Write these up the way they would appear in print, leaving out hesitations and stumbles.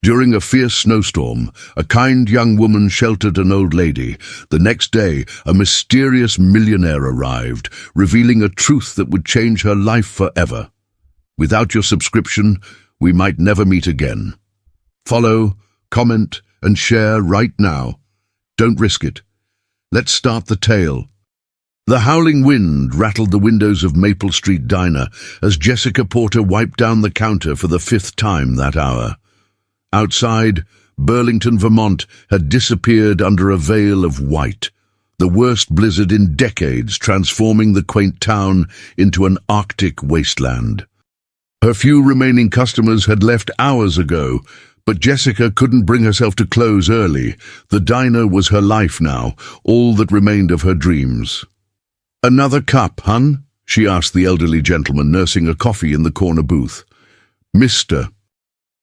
During a fierce snowstorm, a kind young woman sheltered an old lady. The next day, a mysterious millionaire arrived, revealing a truth that would change her life forever. Without your subscription, we might never meet again. Follow, comment, and share right now. Don't risk it. Let's start the tale. The howling wind rattled the windows of Maple Street Diner as Jessica Porter wiped down the counter for the 5th time that hour. Outside, Burlington, Vermont had disappeared under a veil of white, the worst blizzard in decades, transforming the quaint town into an Arctic wasteland. Her few remaining customers had left hours ago, but Jessica couldn't bring herself to close early. The diner was her life now, all that remained of her dreams. "Another cup, hun?" she asked the elderly gentleman nursing a coffee in the corner booth. "Mr."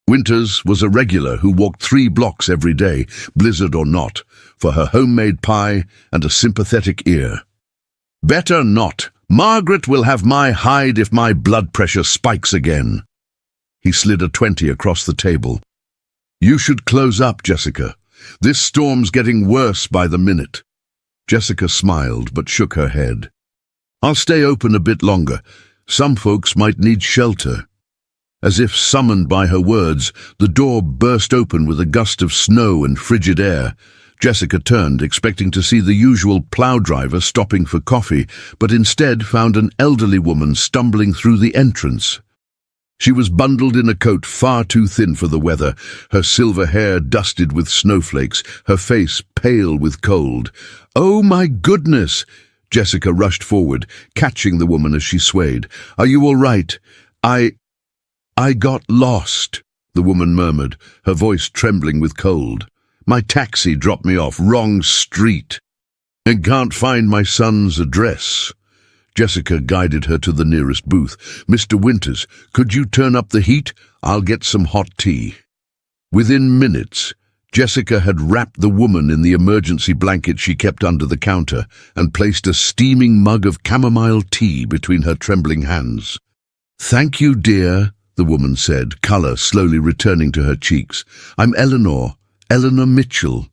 Winters was a regular who walked 3 blocks every day, blizzard or not, for her homemade pie and a sympathetic ear. "Better not. Margaret will have my hide if my blood pressure spikes again." He slid a 20 across the table. "You should close up, Jessica. This storm's getting worse by the minute." Jessica smiled but shook her head. "I'll stay open a bit longer. Some folks might need shelter." As if summoned by her words, the door burst open with a gust of snow and frigid air. Jessica turned, expecting to see the usual plow driver stopping for coffee, but instead found an elderly woman stumbling through the entrance. She was bundled in a coat far too thin for the weather, her silver hair dusted with snowflakes, her face pale with cold. "Oh, my goodness!" Jessica rushed forward, catching the woman as she swayed. "Are you all right? I got lost," the woman murmured, her voice trembling with cold. "My taxi dropped me off wrong street and can't find my son's address." Jessica guided her to the nearest booth. "Mr. Winters, could you turn up the heat? I'll get some hot tea." Within minutes, Jessica had wrapped the woman in the emergency blanket she kept under the counter and placed a steaming mug of chamomile tea between her trembling hands. "Thank you, dear," the woman said, color slowly returning to her cheeks. "I'm Eleanor Mitchell."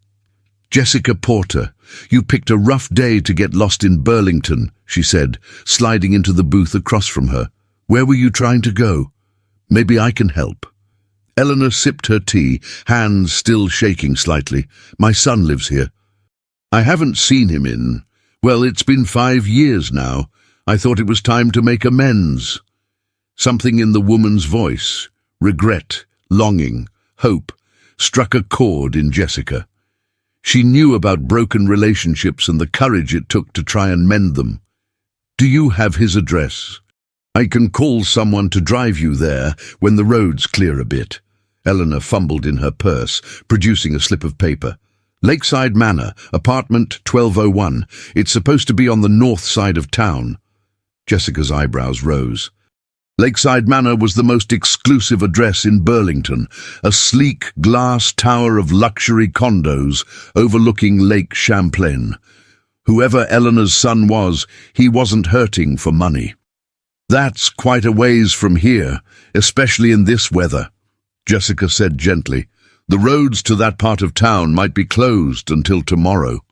"Jessica Porter, you picked a rough day to get lost in Burlington," she said, sliding into the booth across from her. "Where were you trying to go? Maybe I can help." Eleanor sipped her tea, hands still shaking slightly. "My son lives here. I haven't seen him it's been 5 years now. I thought it was time to make amends." Something in the woman's voice, regret, longing, hope, struck a chord in Jessica. She knew about broken relationships and the courage it took to try and mend them. "Do you have his address? I can call someone to drive you there when the roads clear a bit." Eleanor fumbled in her purse, producing a slip of paper. "Lakeside Manor, apartment 1201. It's supposed to be on the north side of town." Jessica's eyebrows rose. Lakeside Manor was the most exclusive address in Burlington, a sleek glass tower of luxury condos overlooking Lake Champlain. Whoever Eleanor's son was, he wasn't hurting for money. "That's quite a ways from here, especially in this weather," Jessica said gently. "The roads to that part of town might be closed until tomorrow."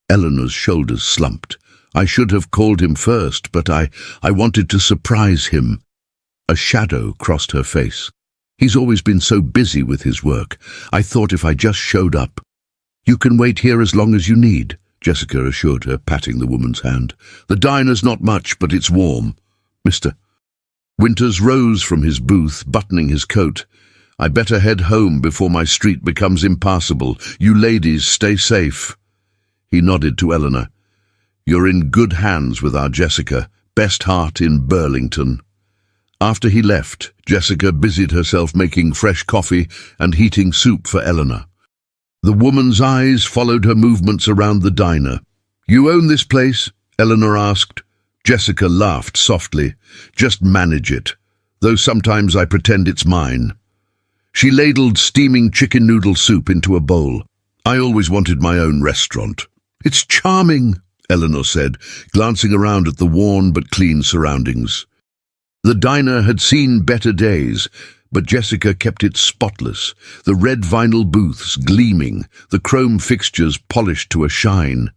Eleanor's shoulders slumped. "I should have called him first, but I wanted to surprise him." A shadow crossed her face. "He's always been so busy with his work. I thought if I just showed up." "You can wait here as long as you need," Jessica assured her, patting the woman's hand. "The diner's not much, but it's warm." "Mr." Winters rose from his booth, buttoning his coat. "I better head home before my street becomes impassable. You ladies stay safe." He nodded to Eleanor. "You're in good hands with our Jessica, best heart in Burlington." After he left, Jessica busied herself making fresh coffee and heating soup for Eleanor. The woman's eyes followed her movements around the diner. "You own this place?" Eleanor asked. Jessica laughed softly. "Just manage it, though sometimes I pretend it's mine." She ladled steaming chicken noodle soup into a bowl. "I always wanted my own restaurant." "It's charming," Eleanor said, glancing around at the worn but clean surroundings. The diner had seen better days, But Jessica kept it spotless, the red vinyl booths gleaming, the chrome fixtures polished to a shine.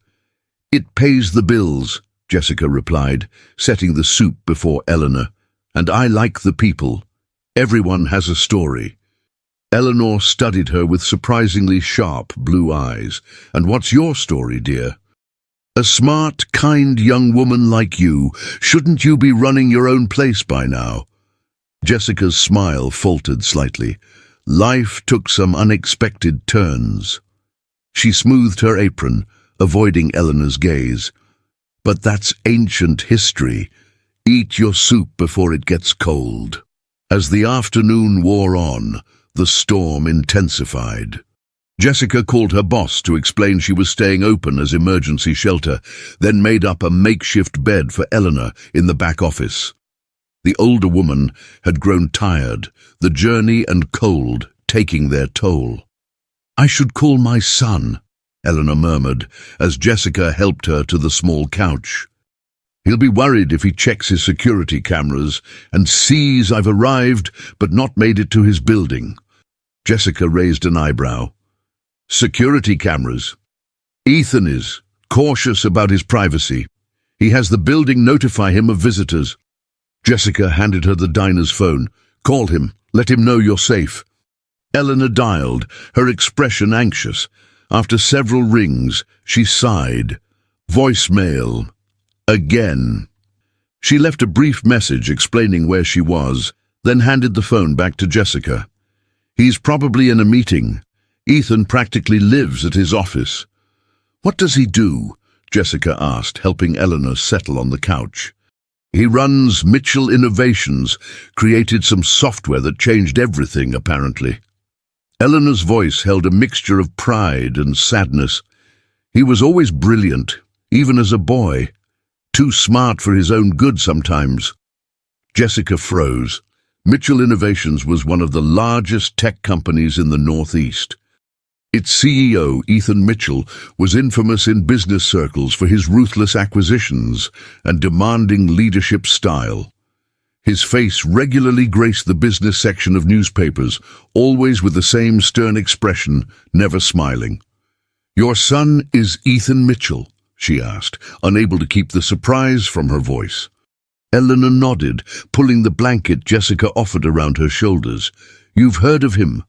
"It pays the bills," Jessica replied, setting the soup before Eleanor. "And I like the people. Everyone has a story." Eleanor studied her with surprisingly sharp blue eyes. "And what's your story, dear?" "A smart, kind young woman like you. Shouldn't you be running your own place by now?" Jessica's smile faltered slightly. Life took some unexpected turns. She smoothed her apron, avoiding Eleanor's gaze. "But that's ancient history. Eat your soup before it gets cold." As the afternoon wore on, the storm intensified. Jessica called her boss to explain she was staying open as emergency shelter, then made up a makeshift bed for Eleanor in the back office. The older woman had grown tired, the journey and cold taking their toll. "I should call my son," Eleanor murmured, as Jessica helped her to the small couch. "He'll be worried if he checks his security cameras and sees I've arrived but not made it to his building." Jessica raised an eyebrow. "Security cameras? Ethan is cautious about his privacy. He has the building notify him of visitors." Jessica handed her the diner's phone. "Call him. Let him know you're safe." Eleanor dialed, her expression anxious. After several rings, she sighed. Voicemail. Again. She left a brief message explaining where she was, then handed the phone back to Jessica. "He's probably in a meeting. Ethan practically lives at his office." "What does he do?" Jessica asked, helping Eleanor settle on the couch. "He runs Mitchell Innovations, created some software that changed everything, apparently." Eleanor's voice held a mixture of pride and sadness. "He was always brilliant, even as a boy. Too smart for his own good sometimes." Jessica froze. Mitchell Innovations was one of the largest tech companies in the Northeast. Its CEO, Ethan Mitchell, was infamous in business circles for his ruthless acquisitions and demanding leadership style. His face regularly graced the business section of newspapers, always with the same stern expression, never smiling. "Your son is Ethan Mitchell?" she asked, unable to keep the surprise from her voice. Eleanor nodded, pulling the blanket Jessica offered around her shoulders. "You've heard of him?"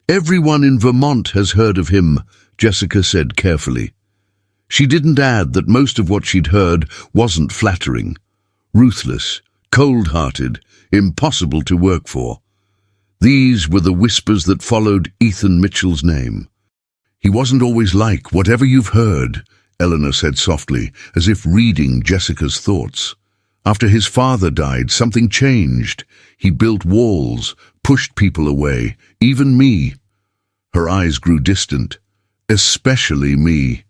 "Everyone in Vermont has heard of him," Jessica said carefully. She didn't add that most of what she'd heard wasn't flattering. Ruthless, cold-hearted, impossible to work for. These were the whispers that followed Ethan Mitchell's name. "He wasn't always like whatever you've heard," Eleanor said softly, as if reading Jessica's thoughts. "After his father died, something changed. He built walls, pushed people away, even me." Her eyes grew distant. "Especially me."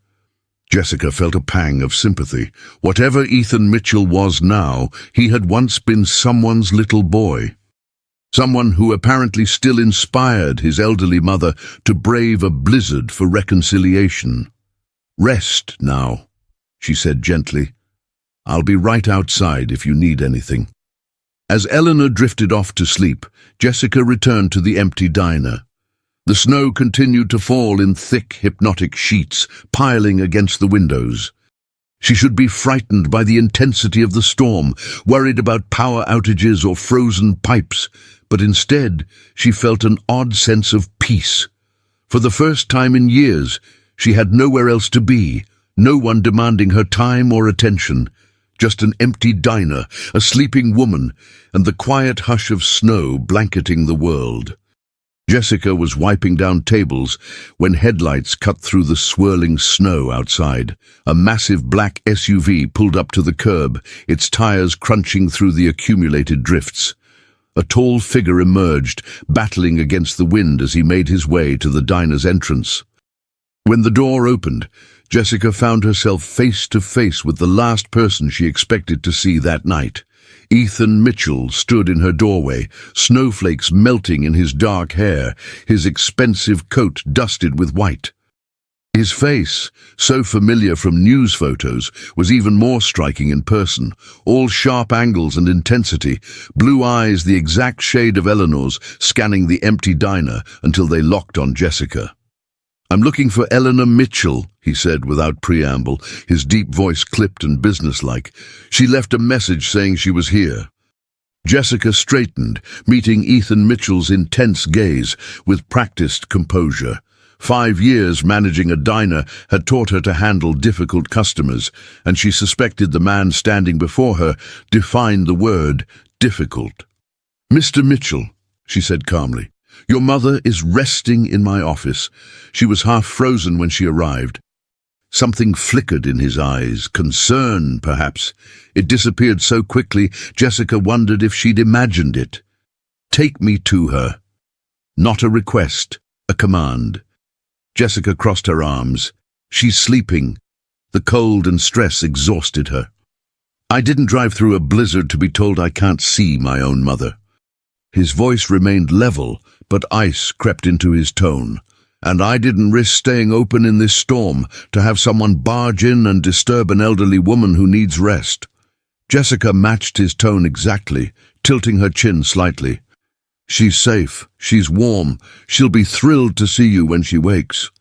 Jessica felt a pang of sympathy. Whatever Ethan Mitchell was now, he had once been someone's little boy. Someone who apparently still inspired his elderly mother to brave a blizzard for reconciliation. "Rest now," she said gently. "I'll be right outside if you need anything." As Eleanor drifted off to sleep, Jessica returned to the empty diner. The snow continued to fall in thick, hypnotic sheets, piling against the windows. She should be frightened by the intensity of the storm, worried about power outages or frozen pipes, but instead she felt an odd sense of peace. For the first time in years, she had nowhere else to be, no one demanding her time or attention. Just an empty diner, a sleeping woman, and the quiet hush of snow blanketing the world. Jessica was wiping down tables when headlights cut through the swirling snow outside. A massive black SUV pulled up to the curb, its tires crunching through the accumulated drifts. A tall figure emerged, battling against the wind as he made his way to the diner's entrance. When the door opened, Jessica found herself face to face with the last person she expected to see that night. Ethan Mitchell stood in her doorway, snowflakes melting in his dark hair, his expensive coat dusted with white. His face, so familiar from news photos, was even more striking in person. All sharp angles and intensity, blue eyes the exact shade of Eleanor's, scanning the empty diner until they locked on Jessica. "I'm looking for Eleanor Mitchell," he said without preamble, his deep voice clipped and businesslike. "She left a message saying she was here." Jessica straightened, meeting Ethan Mitchell's intense gaze with practiced composure. 5 years managing a diner had taught her to handle difficult customers, and she suspected the man standing before her defined the word difficult. "Mr. Mitchell," she said calmly, "your mother is resting in my office." She was half frozen when she arrived. Something flickered in his eyes, concern, perhaps. It disappeared so quickly, Jessica wondered if she'd imagined it. "Take me to her." Not a request, a command. Jessica crossed her arms. "She's sleeping." The cold and stress exhausted her. "I didn't drive through a blizzard to be told I can't see my own mother." His voice remained level, but ice crept into his tone. "And I didn't risk staying open in this storm to have someone barge in and disturb an elderly woman who needs rest." Jessica matched his tone exactly, tilting her chin slightly. "She's safe, she's warm, she'll be thrilled to see you when she wakes."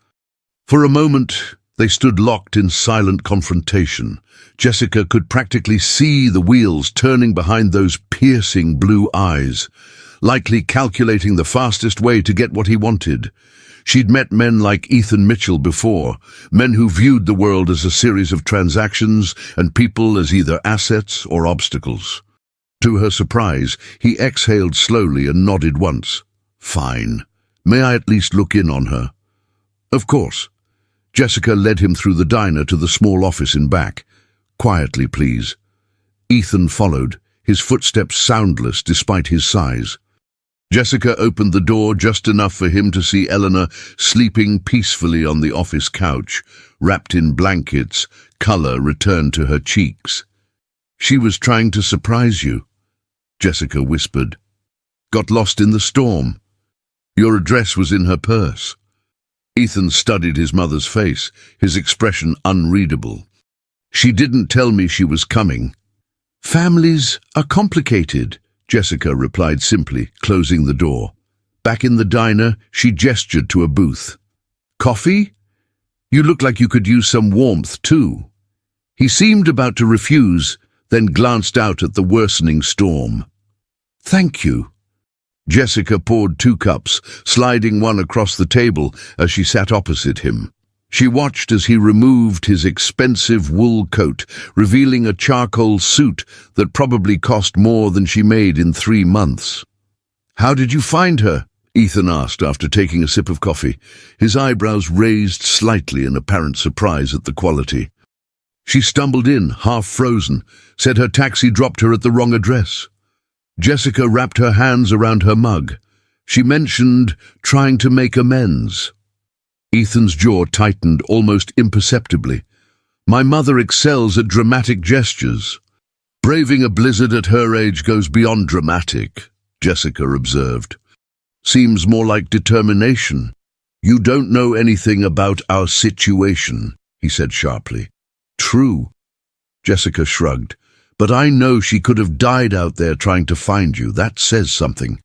For a moment, they stood locked in silent confrontation. Jessica could practically see the wheels turning behind those piercing blue eyes, likely calculating the fastest way to get what he wanted. She'd met men like Ethan Mitchell before, men who viewed the world as a series of transactions and people as either assets or obstacles. To her surprise, he exhaled slowly and nodded once. "Fine. May I at least look in on her?" "Of course." Jessica led him through the diner to the small office in back. "Quietly, please." Ethan followed, his footsteps soundless despite his size. Jessica opened the door just enough for him to see Eleanor sleeping peacefully on the office couch, wrapped in blankets, color returned to her cheeks. "She was trying to surprise you," Jessica whispered. "Got lost in the storm. Your address was in her purse." Ethan studied his mother's face, his expression unreadable. "She didn't tell me she was coming." "Families are complicated," Jessica replied simply, closing the door. Back in the diner, she gestured to a booth. "Coffee? You look like you could use some warmth, too." He seemed about to refuse, then glanced out at the worsening storm. "Thank you." Jessica poured 2 cups, sliding one across the table as she sat opposite him. She watched as he removed his expensive wool coat, revealing a charcoal suit that probably cost more than she made in 3 months. "How did you find her?" Ethan asked after taking a sip of coffee, his eyebrows raised slightly in apparent surprise at the quality. "She stumbled in, half frozen, said her taxi dropped her at the wrong address." Jessica wrapped her hands around her mug. She mentioned trying to make amends. Ethan's jaw tightened almost imperceptibly. "My mother excels at dramatic gestures." "Braving a blizzard at her age goes beyond dramatic," Jessica observed. "Seems more like determination." "You don't know anything about our situation," he said sharply. "True." Jessica shrugged. "But I know she could have died out there trying to find you. That says something."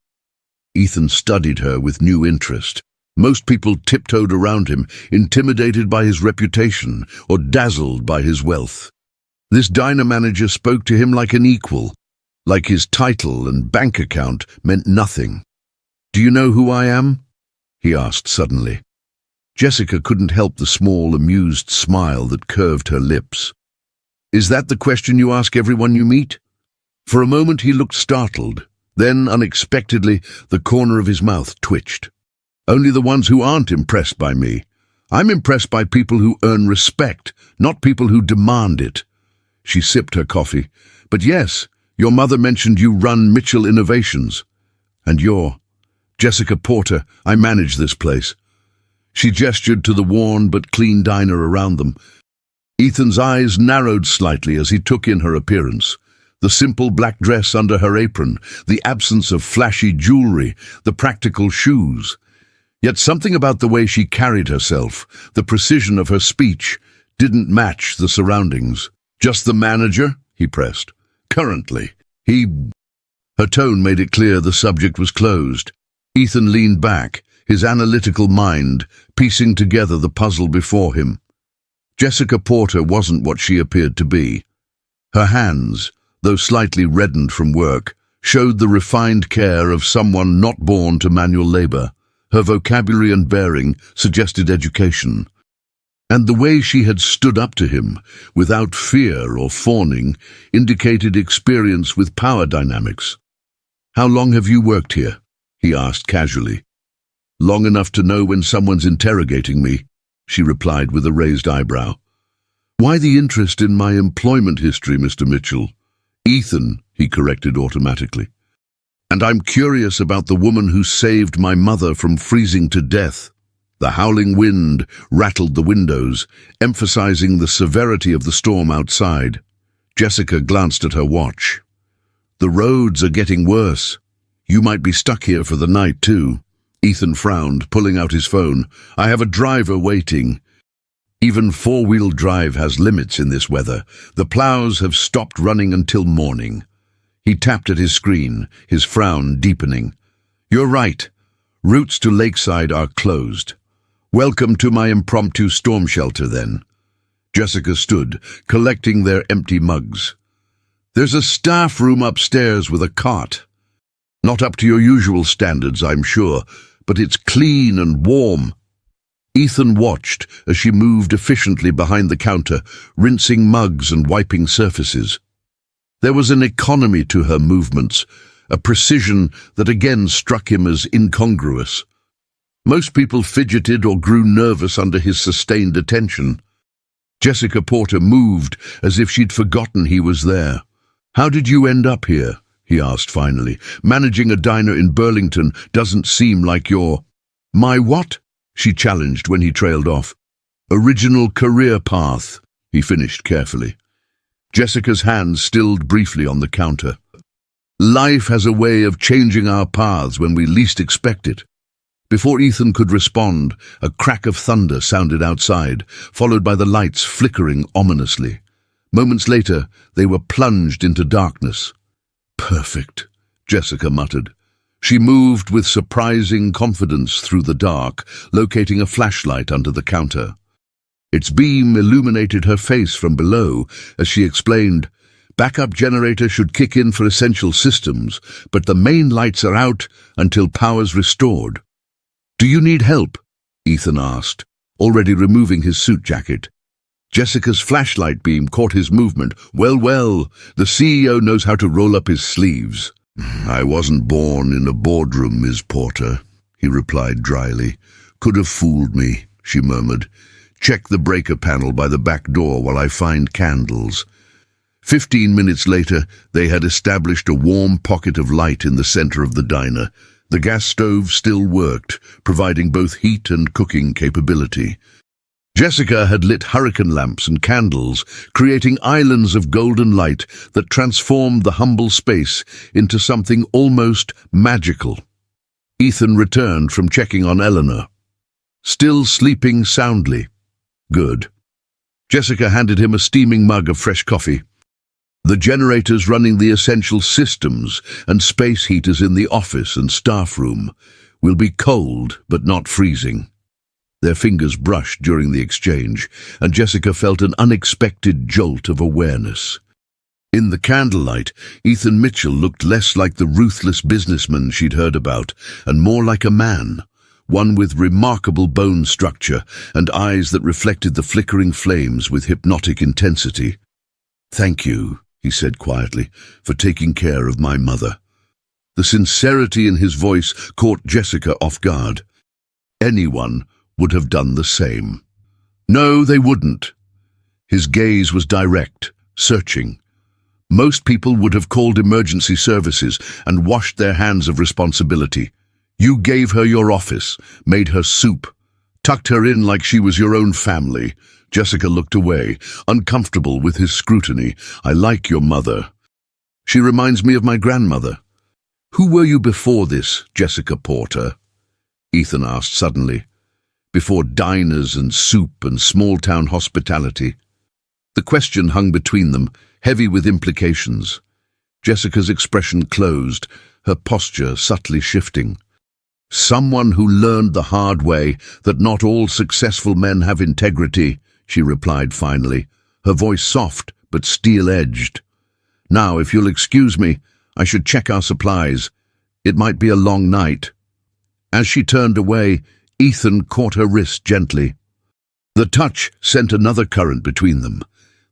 Ethan studied her with new interest. Most people tiptoed around him, intimidated by his reputation or dazzled by his wealth. This diner manager spoke to him like an equal, like his title and bank account meant nothing. "Do you know who I am?" he asked suddenly. Jessica couldn't help the small, amused smile that curved her lips. "Is that the question you ask everyone you meet?" For a moment he looked startled. Then, unexpectedly, the corner of his mouth twitched. "Only the ones who aren't impressed by me. I'm impressed by people who earn respect, not people who demand it." She sipped her coffee. "But yes, your mother mentioned you run Mitchell Innovations. And you're Jessica Porter. I manage this place." She gestured to the worn but clean diner around them. Ethan's eyes narrowed slightly as he took in her appearance. The simple black dress under her apron, the absence of flashy jewelry, the practical shoes. Yet something about the way she carried herself, the precision of her speech, didn't match the surroundings. "Just the manager?" he pressed. "Currently. Her tone made it clear the subject was closed. Ethan leaned back, his analytical mind piecing together the puzzle before him. Jessica Porter wasn't what she appeared to be. Her hands, though slightly reddened from work, showed the refined care of someone not born to manual labor. Her vocabulary and bearing suggested education. And the way she had stood up to him, without fear or fawning, indicated experience with power dynamics. "How long have you worked here?" he asked casually. "Long enough to know when someone's interrogating me," she replied with a raised eyebrow. "Why the interest in my employment history, Mr. Mitchell?" "Ethan," he corrected automatically. "And I'm curious about the woman who saved my mother from freezing to death." The howling wind rattled the windows, emphasizing the severity of the storm outside. Jessica glanced at her watch. "The roads are getting worse. You might be stuck here for the night, too." Ethan frowned, pulling out his phone. "I have a driver waiting." Even four-wheel drive has limits in this weather. The plows have stopped running until morning. He tapped at his screen, his frown deepening. "You're right. Routes to Lakeside are closed. Welcome to my impromptu storm shelter, then." Jessica stood, collecting their empty mugs. "There's a staff room upstairs with a cot. Not up to your usual standards, I'm sure, but it's clean and warm." Ethan watched as she moved efficiently behind the counter, rinsing mugs and wiping surfaces. There was an economy to her movements, a precision that again struck him as incongruous. Most people fidgeted or grew nervous under his sustained attention. Jessica Porter moved as if she'd forgotten he was there. "How did you end up here?" he asked finally. "Managing a diner in Burlington doesn't seem like your—" "My what?" she challenged when he trailed off. "Original career path," he finished carefully. Jessica's hand stilled briefly on the counter. "Life has a way of changing our paths when we least expect it." Before Ethan could respond, a crack of thunder sounded outside, followed by the lights flickering ominously. Moments later, they were plunged into darkness. "Perfect," Jessica muttered. She moved with surprising confidence through the dark, locating a flashlight under the counter. Its beam illuminated her face from below as she explained, "Backup generator should kick in for essential systems, but the main lights are out until power's restored." "Do you need help?" Ethan asked, already removing his suit jacket. Jessica's flashlight beam caught his movement. Well, the CEO knows how to roll up his sleeves." "I wasn't born in a boardroom, Ms. Porter," he replied dryly. "Could have fooled me," she murmured. "Check the breaker panel by the back door while I find candles." 15 minutes later, they had established a warm pocket of light in the center of the diner. The gas stove still worked, providing both heat and cooking capability. Jessica had lit hurricane lamps and candles, creating islands of golden light that transformed the humble space into something almost magical. Ethan returned from checking on Eleanor. "Still sleeping soundly." "Good." Jessica handed him a steaming mug of fresh coffee. "The generators running the essential systems and space heaters in the office and staff room will be cold but not freezing." Their fingers brushed during the exchange, and Jessica felt an unexpected jolt of awareness. In the candlelight, Ethan Mitchell looked less like the ruthless businessman she'd heard about, and more like a man, one with remarkable bone structure and eyes that reflected the flickering flames with hypnotic intensity. "Thank you," he said quietly, "for taking care of my mother." The sincerity in his voice caught Jessica off guard. Anyone would have done the same. No, they wouldn't. His gaze was direct, searching. Most people would have called emergency services and washed their hands of responsibility. You gave her your office, made her soup, tucked her in like she was your own family. Jessica looked away, uncomfortable with his scrutiny. "I like your mother. She reminds me of my grandmother." "Who were you before this, Jessica Porter?" Ethan asked suddenly, before diners and soup and small-town hospitality. The question hung between them, heavy with implications. Jessica's expression closed, her posture subtly shifting. "Someone who learned the hard way that not all successful men have integrity," she replied finally, her voice soft but steel-edged. "Now, if you'll excuse me, I should check our supplies. It might be a long night." As she turned away, Ethan caught her wrist gently. The touch sent another current between them,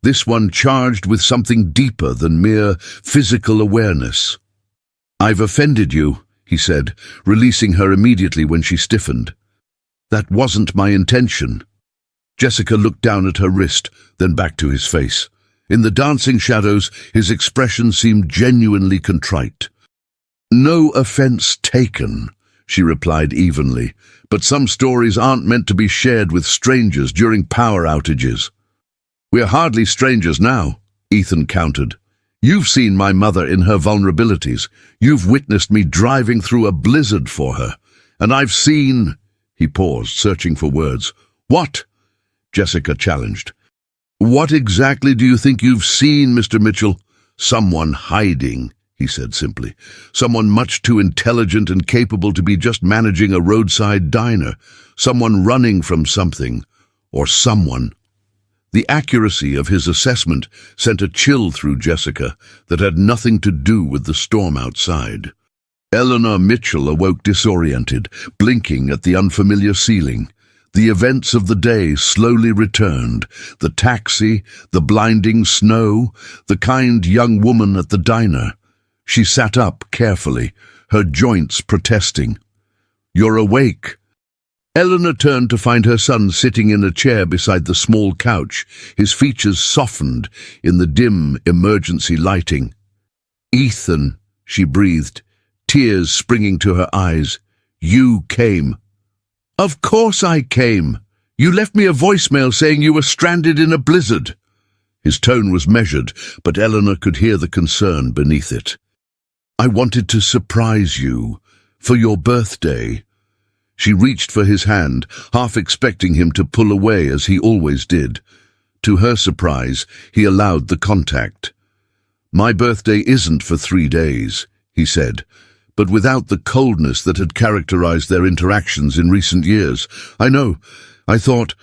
this one charged with something deeper than mere physical awareness. "I've offended you," he said, releasing her immediately when she stiffened. "That wasn't my intention." Jessica looked down at her wrist, then back to his face. In the dancing shadows, his expression seemed genuinely contrite. "No offense taken," she replied evenly, "but some stories aren't meant to be shared with strangers during power outages." "We're hardly strangers now," Ethan countered. "You've seen my mother in her vulnerabilities. You've witnessed me driving through a blizzard for her. And I've seen—" He paused, searching for words. "What?" Jessica challenged. "What exactly do you think you've seen, Mr. Mitchell?" "Someone hiding," he said simply. "Someone much too intelligent and capable to be just managing a roadside diner. Someone running from something. Or someone." The accuracy of his assessment sent a chill through Jessica that had nothing to do with the storm outside. Eleanor Mitchell awoke disoriented, blinking at the unfamiliar ceiling. The events of the day slowly returned, the taxi, the blinding snow, the kind young woman at the diner. She sat up carefully, her joints protesting. "You're awake." Eleanor turned to find her son sitting in a chair beside the small couch, his features softened in the dim emergency lighting. "Ethan," she breathed, tears springing to her eyes. "You came." "Of course I came. You left me a voicemail saying you were stranded in a blizzard." His tone was measured, but Eleanor could hear the concern beneath it. "I wanted to surprise you for your birthday." She reached for his hand, half expecting him to pull away as he always did. To her surprise, he allowed the contact. "My birthday isn't for 3 days," he said, but without the coldness that had characterized their interactions in recent years. "I know. I thought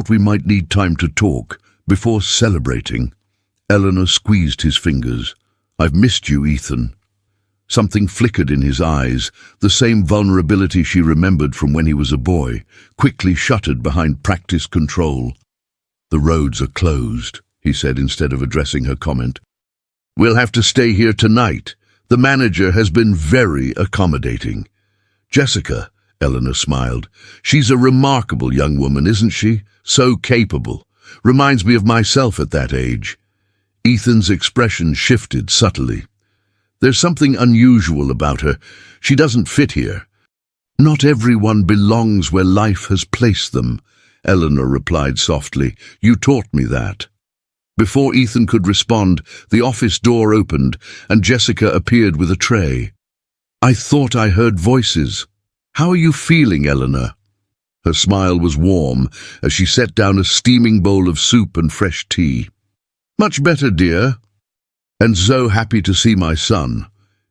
we might need time to talk before celebrating." Eleanor squeezed his fingers. "I've missed you, Ethan." Something flickered in his eyes, the same vulnerability she remembered from when he was a boy, quickly shuttered behind practiced control. "The roads are closed," he said instead of addressing her comment. "We'll have to stay here tonight. The manager has been very accommodating." "Jessica," Eleanor smiled. "She's a remarkable young woman, isn't she? So capable. Reminds me of myself at that age." Ethan's expression shifted subtly. "There's something unusual about her. She doesn't fit here." "Not everyone belongs where life has placed them," Eleanor replied softly. "You taught me that." Before Ethan could respond, the office door opened and Jessica appeared with a tray. "I thought I heard voices. How are you feeling, Eleanor?" Her smile was warm as she set down a steaming bowl of soup and fresh tea. "Much better, dear. And so happy to see my son.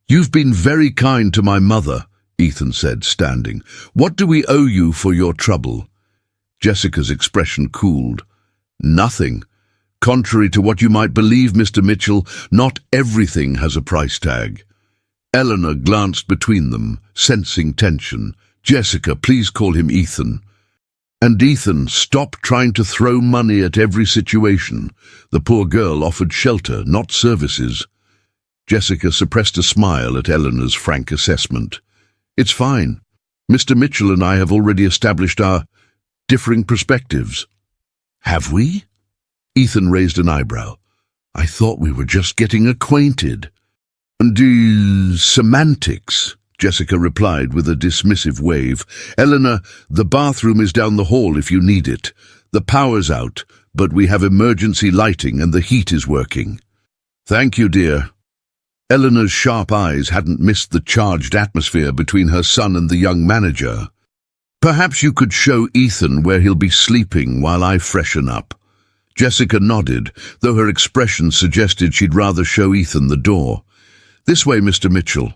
You've been very kind to my mother," Ethan said, standing. "What do we owe you for your trouble?" Jessica's expression cooled. "Nothing. Contrary to what you might believe, Mr. Mitchell, not everything has a price tag." Eleanor glanced between them, sensing tension. "Jessica, please call him Ethan." "And Ethan, stop trying to throw money at every situation." The poor girl offered shelter, not services. Jessica suppressed a smile at Eleanor's frank assessment. "It's fine. Mr. Mitchell and I have already established our differing perspectives." "Have we?" Ethan raised an eyebrow. "I thought we were just getting acquainted." Semantics," Jessica replied with a dismissive wave. "Eleanor, the bathroom is down the hall if you need it. The power's out, but we have emergency lighting and the heat is working." "Thank you, dear." Eleanor's sharp eyes hadn't missed the charged atmosphere between her son and the young manager. "Perhaps you could show Ethan where he'll be sleeping while I freshen up." Jessica nodded, though her expression suggested she'd rather show Ethan the door. "This way, Mr. Mitchell."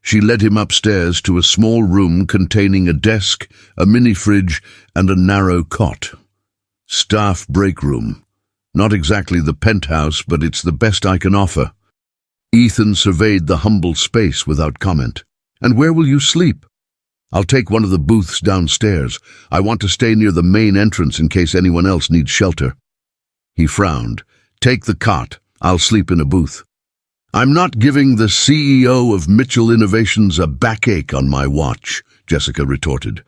She led him upstairs to a small room containing a desk, a mini-fridge, and a narrow cot. "Staff break room. Not exactly the penthouse, but it's the best I can offer." Ethan surveyed the humble space without comment. "And where will you sleep?" "I'll take one of the booths downstairs. I want to stay near the main entrance in case anyone else needs shelter." He frowned. "Take the cot. I'll sleep in a booth." "I'm not giving the CEO of Mitchell Innovations a backache on my watch," Jessica retorted.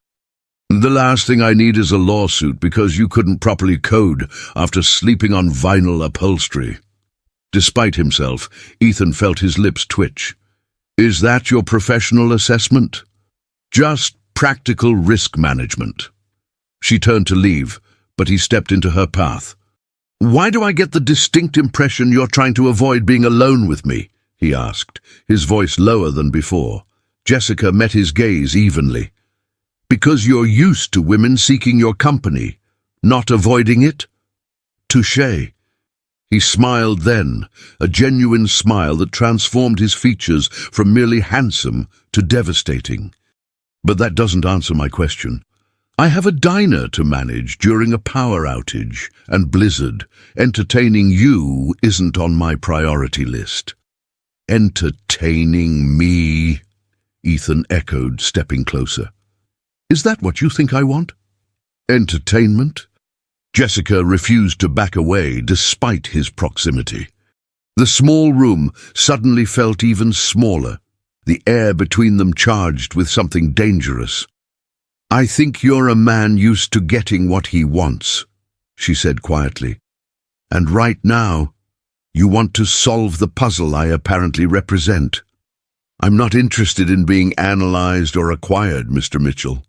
"The last thing I need is a lawsuit because you couldn't properly code after sleeping on vinyl upholstery." Despite himself, Ethan felt his lips twitch. "Is that your professional assessment?" "Just practical risk management." She turned to leave, but he stepped into her path. "Why do I get the distinct impression you're trying to avoid being alone with me?" he asked, his voice lower than before. Jessica met his gaze evenly. "Because you're used to women seeking your company, not avoiding it?" "Touché." He smiled then, a genuine smile that transformed his features from merely handsome to devastating. "But that doesn't answer my question. I have a diner to manage during a power outage and blizzard. Entertaining you isn't on my priority list." "Entertaining me?" Ethan echoed, stepping closer. "Is that what you think I want? Entertainment?" Jessica refused to back away despite his proximity. The small room suddenly felt even smaller, the air between them charged with something dangerous. "I think you're a man used to getting what he wants," she said quietly. "And right now, you want to solve the puzzle I apparently represent. I'm not interested in being analyzed or acquired, Mr. Mitchell."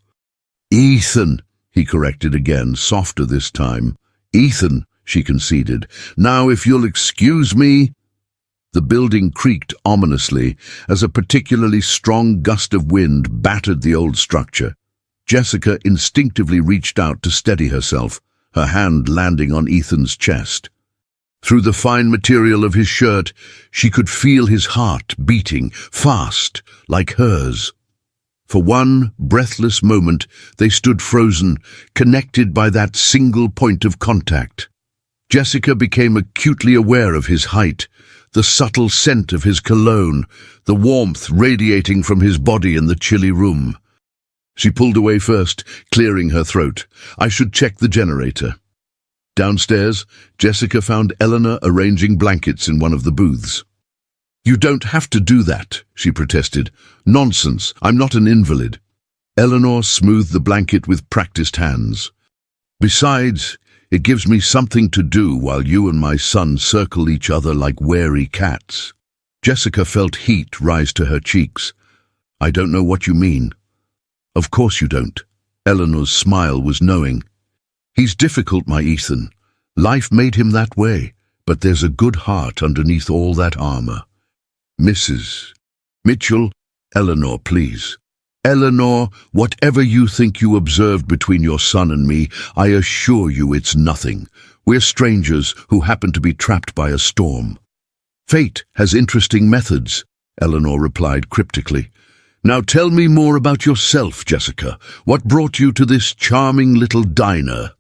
"Ethan," he corrected again, softer this time. "Ethan," she conceded. "Now, if you'll excuse me." The building creaked ominously as a particularly strong gust of wind battered the old structure. Jessica instinctively reached out to steady herself, her hand landing on Ethan's chest. Through the fine material of his shirt, she could feel his heart beating, fast, like hers. For one breathless moment, they stood frozen, connected by that single point of contact. Jessica became acutely aware of his height, the subtle scent of his cologne, the warmth radiating from his body in the chilly room. She pulled away first, clearing her throat. "I should check the generator." Downstairs, Jessica found Eleanor arranging blankets in one of the booths. "You don't have to do that," she protested. "Nonsense, I'm not an invalid." Eleanor smoothed the blanket with practiced hands. "Besides, it gives me something to do while you and my son circle each other like wary cats." Jessica felt heat rise to her cheeks. "I don't know what you mean." "Of course you don't." Eleanor's smile was knowing. "He's difficult, my Ethan. Life made him that way, but there's a good heart underneath all that armor." "Mrs. Mitchell." "Eleanor, please." "Eleanor, whatever you think you observed between your son and me, I assure you it's nothing. We're strangers who happen to be trapped by a storm." "Fate has interesting methods," Eleanor replied cryptically. "Now tell me more about yourself, Jessica. What brought you to this charming little diner?"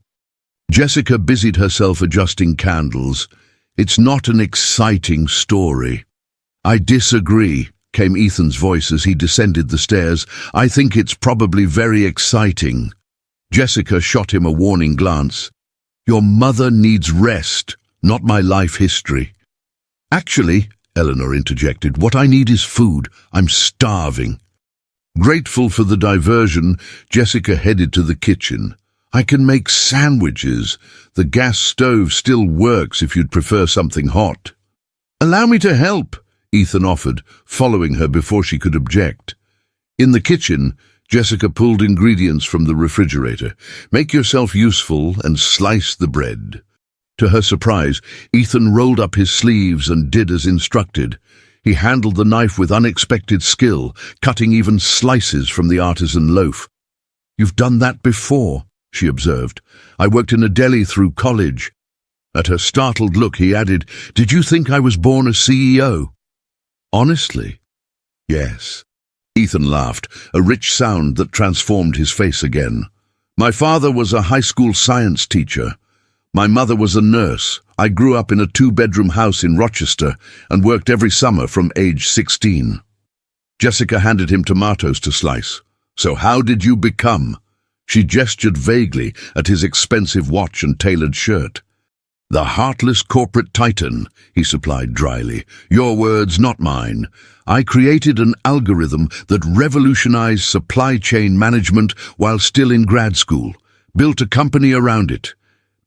Jessica busied herself adjusting candles. "It's not an exciting story." "I disagree," came Ethan's voice as he descended the stairs. "I think it's probably very exciting." Jessica shot him a warning glance. "Your mother needs rest, not my life history." "Actually," Eleanor interjected, "what I need is food. I'm starving." Grateful for the diversion, Jessica headed to the kitchen. "I can make sandwiches. The gas stove still works if you'd prefer something hot." "Allow me to help," Ethan offered, following her before she could object. In the kitchen, Jessica pulled ingredients from the refrigerator. "Make yourself useful and slice the bread." To her surprise, Ethan rolled up his sleeves and did as instructed. He handled the knife with unexpected skill, cutting even slices from the artisan loaf. "You've done that before," she observed. "I worked in a deli through college." At her startled look, he added, "Did you think I was born a CEO?" "Honestly?" "Yes." Ethan laughed, a rich sound that transformed his face again. "My father was a high school science teacher. My mother was a nurse. I grew up in a 2-bedroom house in Rochester and worked every summer from age 16. Jessica handed him tomatoes to slice. "So how did you become?" She gestured vaguely at his expensive watch and tailored shirt. "The heartless corporate titan," he supplied dryly. "Your words, not mine. I created an algorithm that revolutionized supply chain management while still in grad school, built a company around it,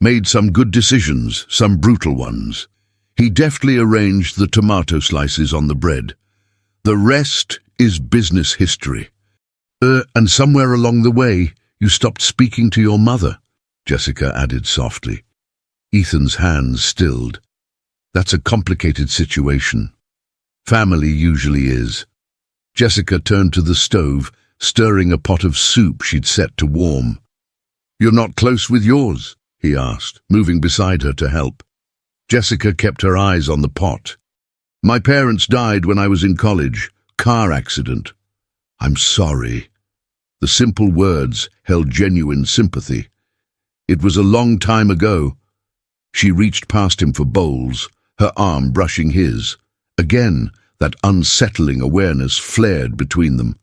made some good decisions, some brutal ones." He deftly arranged the tomato slices on the bread. "The rest is business history." And somewhere along the way, you stopped speaking to your mother," Jessica added softly. Ethan's hands stilled. "That's a complicated situation. Family usually is." Jessica turned to the stove, stirring a pot of soup she'd set to warm. "You're not close with yours?" he asked, moving beside her to help. Jessica kept her eyes on the pot. "My parents died when I was in college. Car accident." "I'm sorry." The simple words held genuine sympathy. "It was a long time ago." She reached past him for bowls, her arm brushing his. Again, that unsettling awareness flared between them.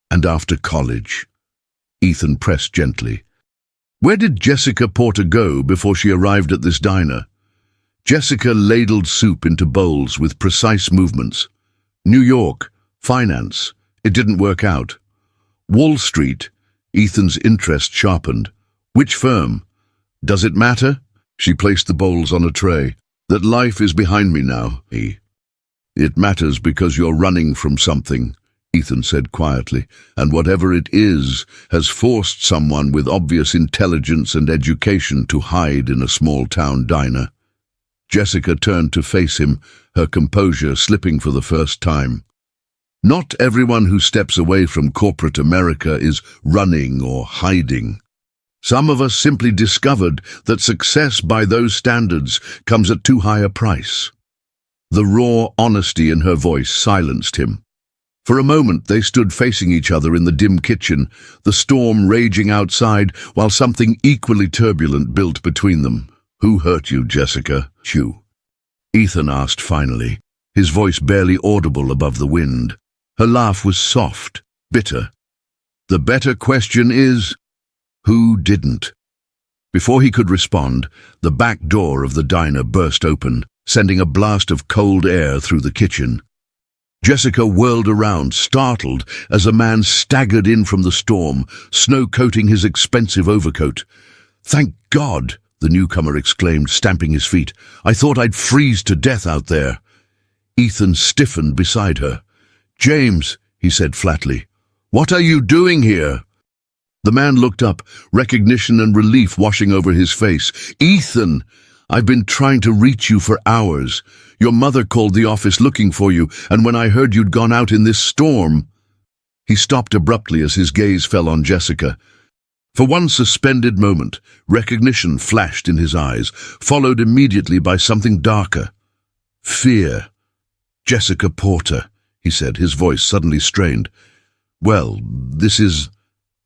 "And after college?" Ethan pressed gently. "Where did Jessica Porter go before she arrived at this diner?" Jessica ladled soup into bowls with precise movements. "New York, finance. It didn't work out." "Wall Street." Ethan's interest sharpened. "Which firm?" "Does it matter?" She placed the bowls on a tray. "That life is behind me now." "It matters because you're running from something," Ethan said quietly, "and whatever it is has forced someone with obvious intelligence and education to hide in a small-town diner." Jessica turned to face him, her composure slipping for the first time. "Not everyone who steps away from corporate America is running or hiding. Some of us simply discovered that success by those standards comes at too high a price." The raw honesty in her voice silenced him. For a moment they stood facing each other in the dim kitchen, the storm raging outside while something equally turbulent built between them. "Who hurt you, Jessica?" "You," Ethan asked finally, his voice barely audible above the wind. Her laugh was soft, bitter. "The better question is, who didn't?" Before he could respond, the back door of the diner burst open, sending a blast of cold air through the kitchen. Jessica whirled around, startled, as a man staggered in from the storm, snow-coating his expensive overcoat. "Thank God!" the newcomer exclaimed, stamping his feet. "I thought I'd freeze to death out there." Ethan stiffened beside her. "James," he said flatly, "what are you doing here?" The man looked up, recognition and relief washing over his face. "Ethan, I've been trying to reach you for hours. Your mother called the office looking for you, and when I heard you'd gone out in this storm—" He stopped abruptly as his gaze fell on Jessica. For one suspended moment, recognition flashed in his eyes, followed immediately by something darker. Fear. "Jessica Porter," he said, his voice suddenly strained. "Well, this is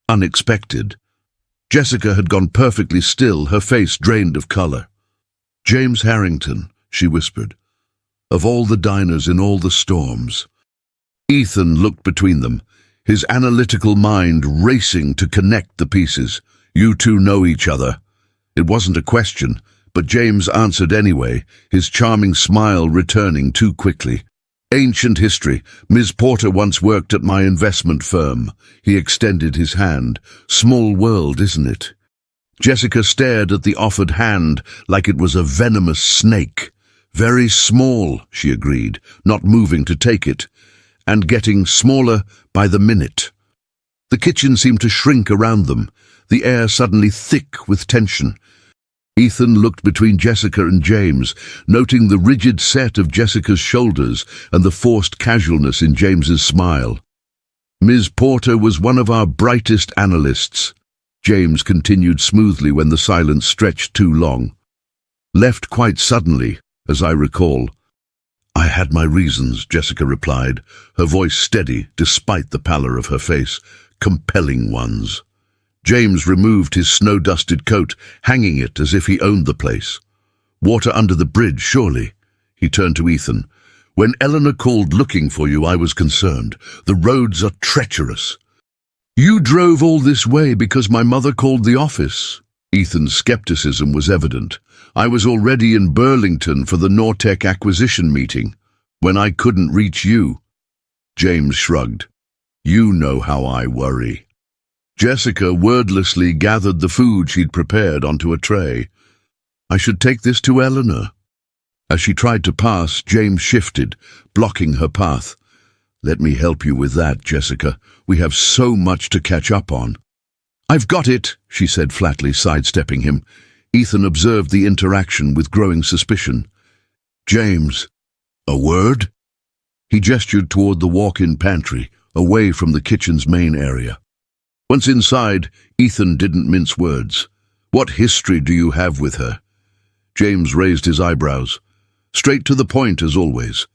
unexpected." Jessica had gone perfectly still, her face drained of color. "James Harrington," she whispered. "Of all the diners in all the storms." Ethan looked between them, his analytical mind racing to connect the pieces. "You two know each other." It wasn't a question, but James answered anyway, his charming smile returning too quickly. "Ancient history. Ms. Porter once worked at my investment firm." He extended his hand. "Small world, isn't it?" Jessica stared at the offered hand like it was a venomous snake. "Very small," she agreed, not moving to take it, "and getting smaller by the minute." The kitchen seemed to shrink around them, the air suddenly thick with tension. Ethan looked between Jessica and James, noting the rigid set of Jessica's shoulders and the forced casualness in James's smile. "Ms. Porter was one of our brightest analysts," James continued smoothly when the silence stretched too long. "Left quite suddenly, as I recall." "I had my reasons," Jessica replied, her voice steady despite the pallor of her face. "Compelling ones." James removed his snow-dusted coat, hanging it as if he owned the place. "Water under the bridge, surely?" He turned to Ethan. "When Eleanor called looking for you, I was concerned. The roads are treacherous." "You drove all this way because my mother called the office." Ethan's skepticism was evident. "I was already in Burlington for the Nortec acquisition meeting, when I couldn't reach you." James shrugged. "You know how I worry." Jessica wordlessly gathered the food she'd prepared onto a tray. "I should take this to Eleanor." As she tried to pass, James shifted, blocking her path. "Let me help you with that, Jessica. We have so much to catch up on." "I've got it," she said flatly, sidestepping him. Ethan observed the interaction with growing suspicion. "James, a word?" He gestured toward the walk-in pantry, away from the kitchen's main area. Once inside, Ethan didn't mince words. "What history do you have with her?" James raised his eyebrows. "Straight to the point, as always.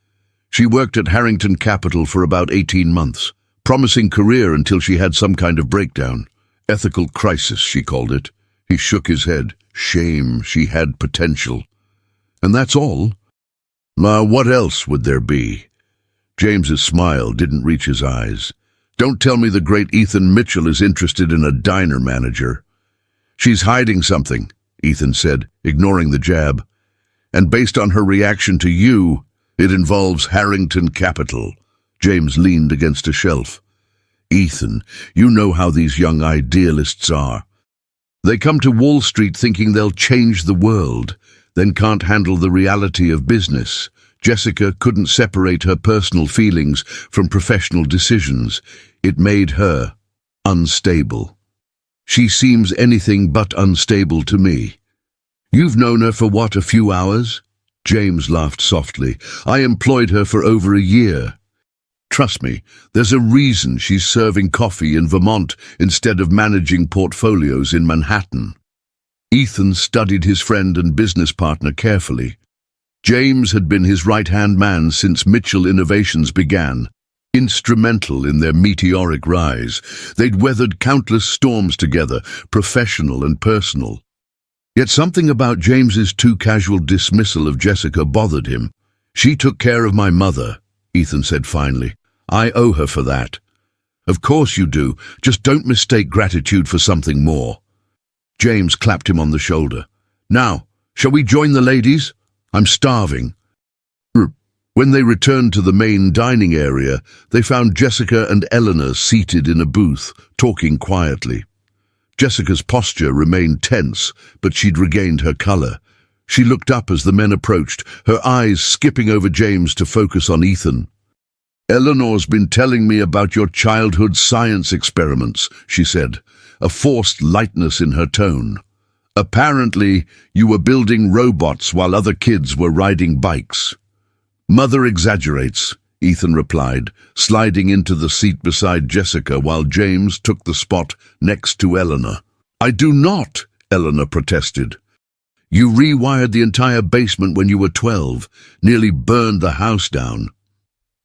She worked at Harrington Capital for about 18 months. Promising career until she had some kind of breakdown. Ethical crisis, she called it." He shook his head. "Shame, she had potential." "And that's all?" "Now, what else would there be?" James's smile didn't reach his eyes. "Don't tell me the great Ethan Mitchell is interested in a diner manager." "She's hiding something," Ethan said, ignoring the jab. "And based on her reaction to you, it involves Harrington Capital." James leaned against a shelf. "Ethan, you know how these young idealists are. They come to Wall Street thinking they'll change the world, then can't handle the reality of business." Jessica couldn't separate her personal feelings from professional decisions. It made her unstable. "She seems anything but unstable to me." "You've known her for what, a few hours?" James laughed softly. "I employed her for over a year. Trust me, there's a reason she's serving coffee in Vermont instead of managing portfolios in Manhattan." Ethan studied his friend and business partner carefully. James had been his right-hand man since Mitchell Innovations began, instrumental in their meteoric rise. They'd weathered countless storms together, professional and personal. Yet something about James's too casual dismissal of Jessica bothered him. "She took care of my mother," Ethan said finally. "I owe her for that." "Of course you do. Just don't mistake gratitude for something more." James clapped him on the shoulder. "Now, shall we join the ladies? I'm starving." When they returned to the main dining area, they found Jessica and Eleanor seated in a booth, talking quietly. Jessica's posture remained tense, but she'd regained her color. She looked up as the men approached, her eyes skipping over James to focus on Ethan. "Eleanor's been telling me about your childhood science experiments," she said, a forced lightness in her tone. "Apparently, you were building robots while other kids were riding bikes." "Mother exaggerates," Ethan replied, sliding into the seat beside Jessica while James took the spot next to Eleanor. "I do not," Eleanor protested. "You rewired the entire basement when you were 12, nearly burned the house down."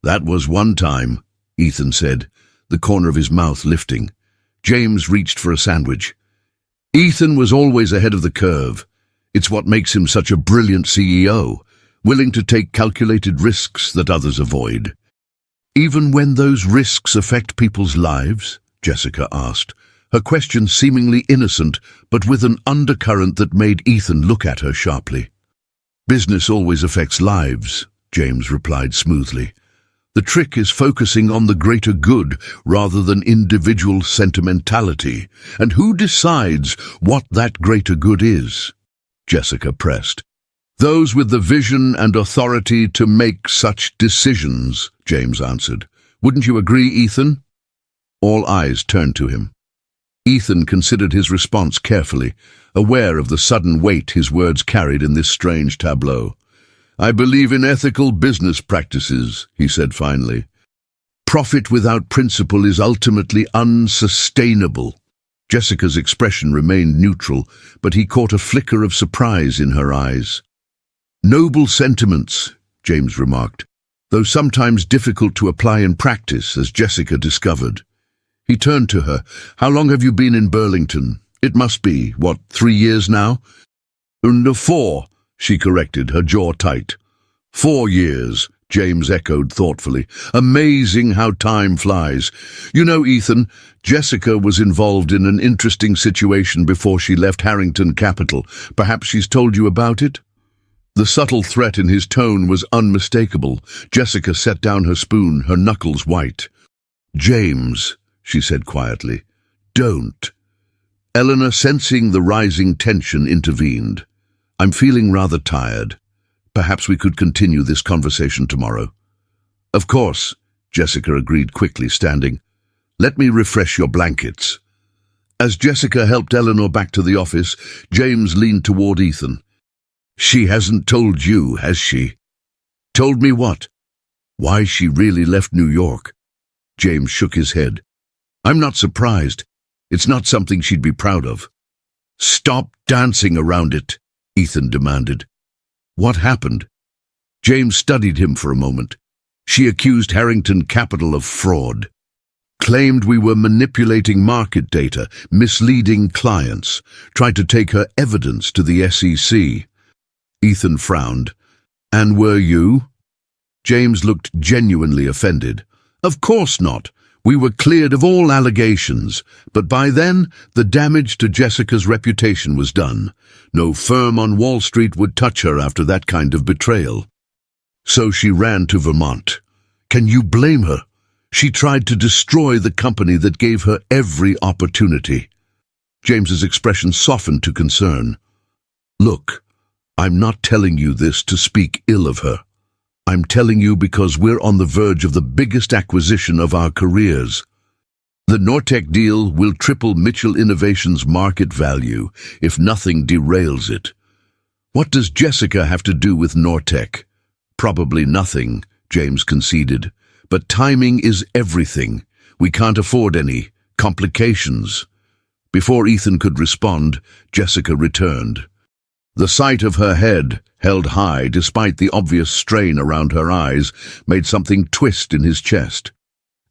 "That was one time," Ethan said, the corner of his mouth lifting. James reached for a sandwich. "Ethan was always ahead of the curve. It's what makes him such a brilliant CEO, willing to take calculated risks that others avoid." "Even when those risks affect people's lives?" Jessica asked, her question seemingly innocent, but with an undercurrent that made Ethan look at her sharply. "Business always affects lives," James replied smoothly. "The trick is focusing on the greater good rather than individual sentimentality. And who decides what that greater good is?" Jessica pressed. "Those with the vision and authority to make such decisions," James answered. "Wouldn't you agree, Ethan?" All eyes turned to him. Ethan considered his response carefully, aware of the sudden weight his words carried in this strange tableau. "I believe in ethical business practices," he said finally. "Profit without principle is ultimately unsustainable." Jessica's expression remained neutral, but he caught a flicker of surprise in her eyes. "Noble sentiments," James remarked, "though sometimes difficult to apply in practice, as Jessica discovered." He turned to her. "How long have you been in Burlington? It must be, 3 years now?" "No, 4, she corrected, her jaw tight. 4 years, James echoed thoughtfully. "Amazing how time flies. You know, Ethan, Jessica was involved in an interesting situation before she left Harrington Capital. Perhaps she's told you about it?" The subtle threat in his tone was unmistakable. Jessica set down her spoon, her knuckles white. "James," she said quietly, "don't." Eleanor, sensing the rising tension, intervened. "I'm feeling rather tired. Perhaps we could continue this conversation tomorrow." "Of course," Jessica agreed quickly, standing. "Let me refresh your blankets." As Jessica helped Eleanor back to the office, James leaned toward Ethan. "She hasn't told you, has she?" "Told me what?" "Why she really left New York." James shook his head. "I'm not surprised. It's not something she'd be proud of." "Stop dancing around it," Ethan demanded. "What happened?" James studied him for a moment. "She accused Harrington Capital of fraud. Claimed we were manipulating market data, misleading clients, tried to take her evidence to the SEC. Ethan frowned. "And were you?" James looked genuinely offended. "Of course not. We were cleared of all allegations, but by then the damage to Jessica's reputation was done. No firm on Wall Street would touch her after that kind of betrayal. So she ran to Vermont. Can you blame her? She tried to destroy the company that gave her every opportunity." James's expression softened to concern. "Look, I'm not telling you this to speak ill of her. I'm telling you because we're on the verge of the biggest acquisition of our careers. The Nortec deal will triple Mitchell Innovations' market value if nothing derails it. What does Jessica have to do with Nortec? Probably nothing," James conceded. "But timing is everything. We can't afford any complications." Before Ethan could respond, Jessica returned. The sight of her head, held high despite the obvious strain around her eyes, made something twist in his chest.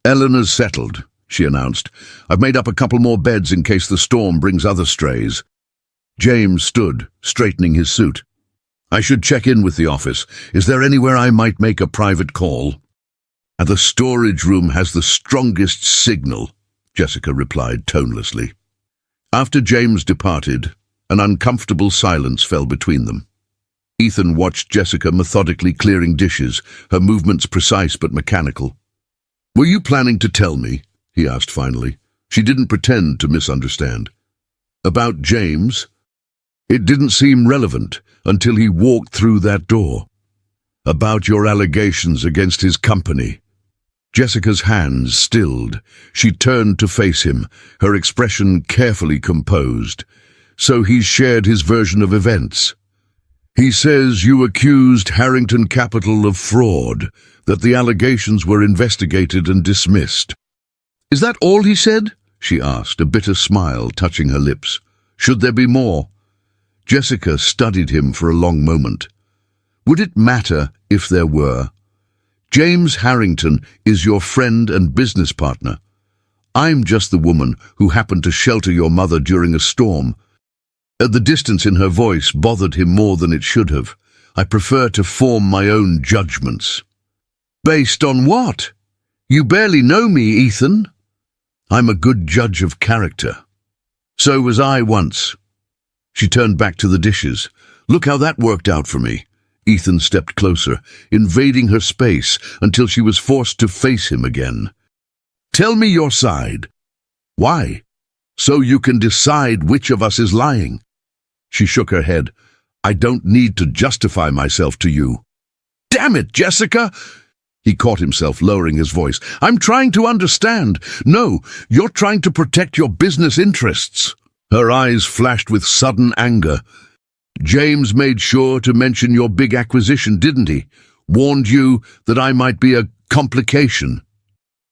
"Eleanor's settled," she announced. "I've made up a couple more beds in case the storm brings other strays." James stood, straightening his suit. "I should check in with the office. Is there anywhere I might make a private call?" "The storage room has the strongest signal," Jessica replied tonelessly. After James departed, an uncomfortable silence fell between them. Ethan watched Jessica methodically clearing dishes, her movements precise but mechanical. "Were you planning to tell me?" he asked finally. She didn't pretend to misunderstand. "About James?" "It didn't seem relevant until he walked through that door." "About your allegations against his company." Jessica's hands stilled. She turned to face him, her expression carefully composed. "So he's shared his version of events. He says you accused Harrington Capital of fraud, that the allegations were investigated and dismissed." "Is that all he said?" she asked, a bitter smile touching her lips. "Should there be more?" Jessica studied him for a long moment. "Would it matter if there were? James Harrington is your friend and business partner. I'm just the woman who happened to shelter your mother during a storm." The distance in her voice bothered him more than it should have. "I prefer to form my own judgments." "Based on what? You barely know me, Ethan." "I'm a good judge of character." "So was I once." She turned back to the dishes. "Look how that worked out for me." Ethan stepped closer, invading her space until she was forced to face him again. "Tell me your side." "Why?" "So you can decide which of us is lying." She shook her head. "I don't need to justify myself to you." "Damn it, Jessica! He caught himself lowering his voice. I'm trying to understand. No, you're trying to protect your business interests. Her eyes flashed with sudden anger. James made sure to mention your big acquisition, didn't he? Warned you that I might be a complication.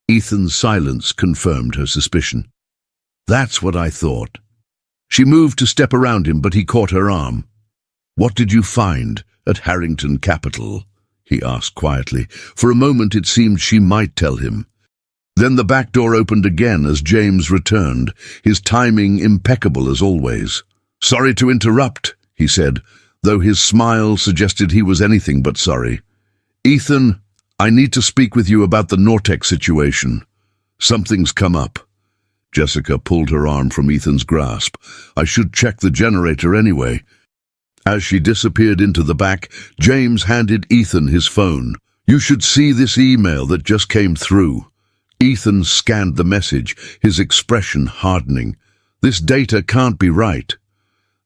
Ethan's silence confirmed her suspicion. That's what I thought. She moved to step around him, but he caught her arm. What did you find at Harrington Capital? He asked quietly. For a moment it seemed she might tell him. Then the back door opened again as James returned, his timing impeccable as always. Sorry to interrupt, he said, though his smile suggested he was anything but sorry. Ethan, I need to speak with you about the Nortec situation. Something's come up. Jessica pulled her arm from Ethan's grasp. I should check the generator anyway. As she disappeared into the back, James handed Ethan his phone. You should see this email that just came through. Ethan scanned the message, his expression hardening. This data can't be right.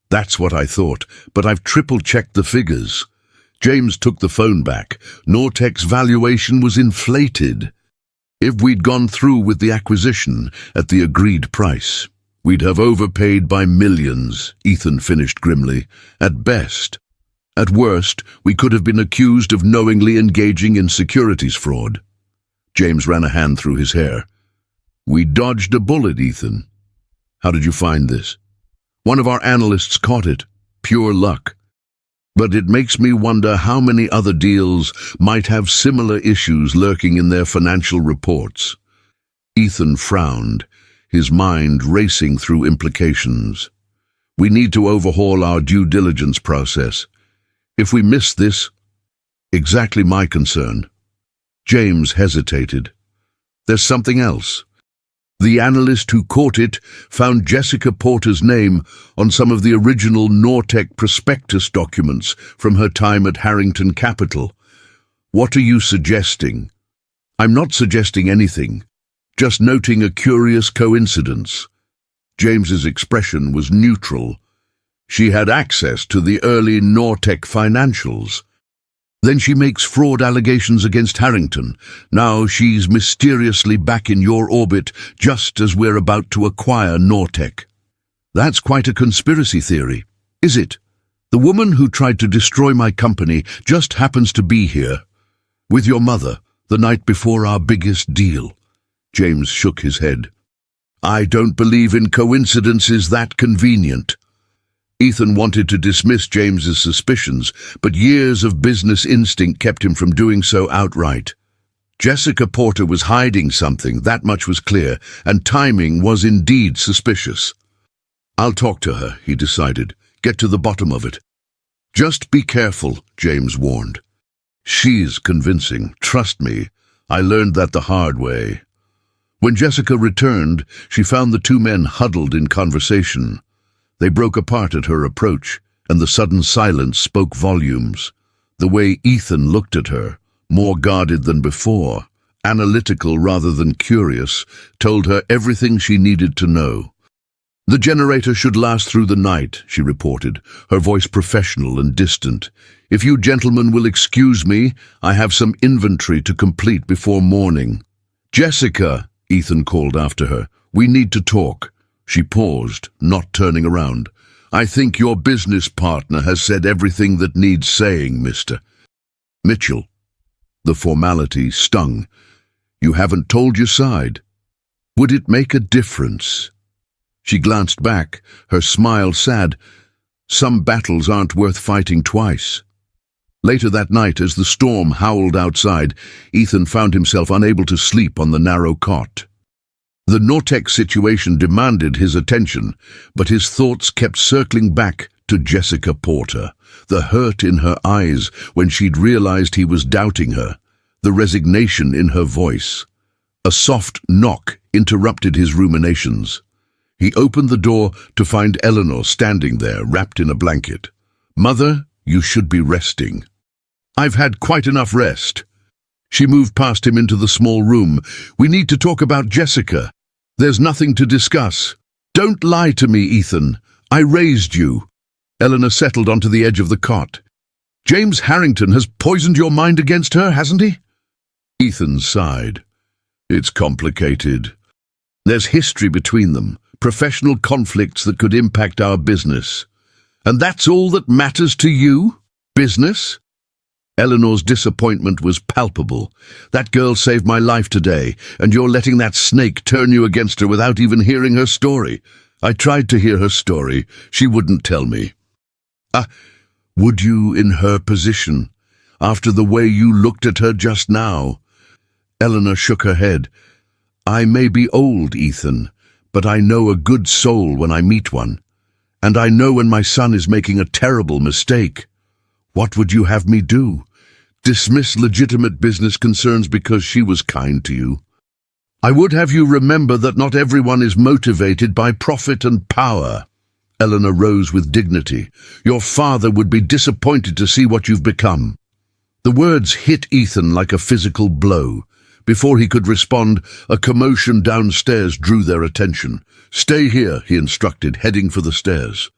That's what I thought, but I've triple-checked the figures. James took the phone back. Nortec's valuation was inflated. If we'd gone through with the acquisition at the agreed price, we'd have overpaid by millions, Ethan finished grimly. At best. At worst, we could have been accused of knowingly engaging in securities fraud. James ran a hand through his hair. We dodged a bullet, Ethan. How did you find this? One of our analysts caught it. Pure luck. But it makes me wonder how many other deals might have similar issues lurking in their financial reports. Ethan frowned, his mind racing through implications. We need to overhaul our due diligence process. If we miss this, exactly my concern. James hesitated. There's something else. The analyst who caught it found Jessica Porter's name on some of the original Nortec prospectus documents from her time at Harrington Capital. What are you suggesting? I'm not suggesting anything, just noting a curious coincidence. James's expression was neutral. She had access to the early Nortec financials. Then she makes fraud allegations against Harrington. Now she's mysteriously back in your orbit just as we're about to acquire Nortec. That's quite a conspiracy theory, is it? The woman who tried to destroy my company just happens to be here, with your mother, the night before our biggest deal. James shook his head. I don't believe in coincidences that convenient. Ethan wanted to dismiss James's suspicions, but years of business instinct kept him from doing so outright. Jessica Porter was hiding something, that much was clear, and timing was indeed suspicious. I'll talk to her, he decided. Get to the bottom of it. Just be careful, James warned. She's convincing, trust me. I learned that the hard way. When Jessica returned, she found the two men huddled in conversation. They broke apart at her approach, and the sudden silence spoke volumes. The way Ethan looked at her, more guarded than before, analytical rather than curious, told her everything she needed to know. The generator should last through the night, she reported, her voice professional and distant. If you gentlemen will excuse me, I have some inventory to complete before morning. Jessica, Ethan called after her, we need to talk. She paused, not turning around. I think your business partner has said everything that needs saying, Mr. Mitchell. The formality stung. You haven't told your side. Would it make a difference? She glanced back, her smile sad. Some battles aren't worth fighting twice. Later that night, as the storm howled outside, Ethan found himself unable to sleep on the narrow cot. The Nortec situation demanded his attention, but his thoughts kept circling back to Jessica Porter, the hurt in her eyes when she'd realized he was doubting her, the resignation in her voice. A soft knock interrupted his ruminations. He opened the door to find Eleanor standing there, wrapped in a blanket. Mother, you should be resting. I've had quite enough rest. She moved past him into the small room. We need to talk about Jessica. There's nothing to discuss. Don't lie to me, Ethan. I raised you. Eleanor settled onto the edge of the cot. James Harrington has poisoned your mind against her, hasn't he? Ethan sighed. It's complicated. There's history between them, professional conflicts that could impact our business. And that's all that matters to you? Business? Eleanor's disappointment was palpable. That girl saved my life today, and you're letting that snake turn you against her without even hearing her story. I tried to hear her story. She wouldn't tell me. Would you in her position, after the way you looked at her just now? Eleanor shook her head. I may be old, Ethan, but I know a good soul when I meet one. And I know when my son is making a terrible mistake. What would you have me do? Dismiss legitimate business concerns because she was kind to you? I would have you remember that not everyone is motivated by profit and power. Eleanor rose with dignity. Your father would be disappointed to see what you've become. The words hit Ethan like a physical blow. Before he could respond, a commotion downstairs drew their attention. Stay here, he instructed, heading for the stairs.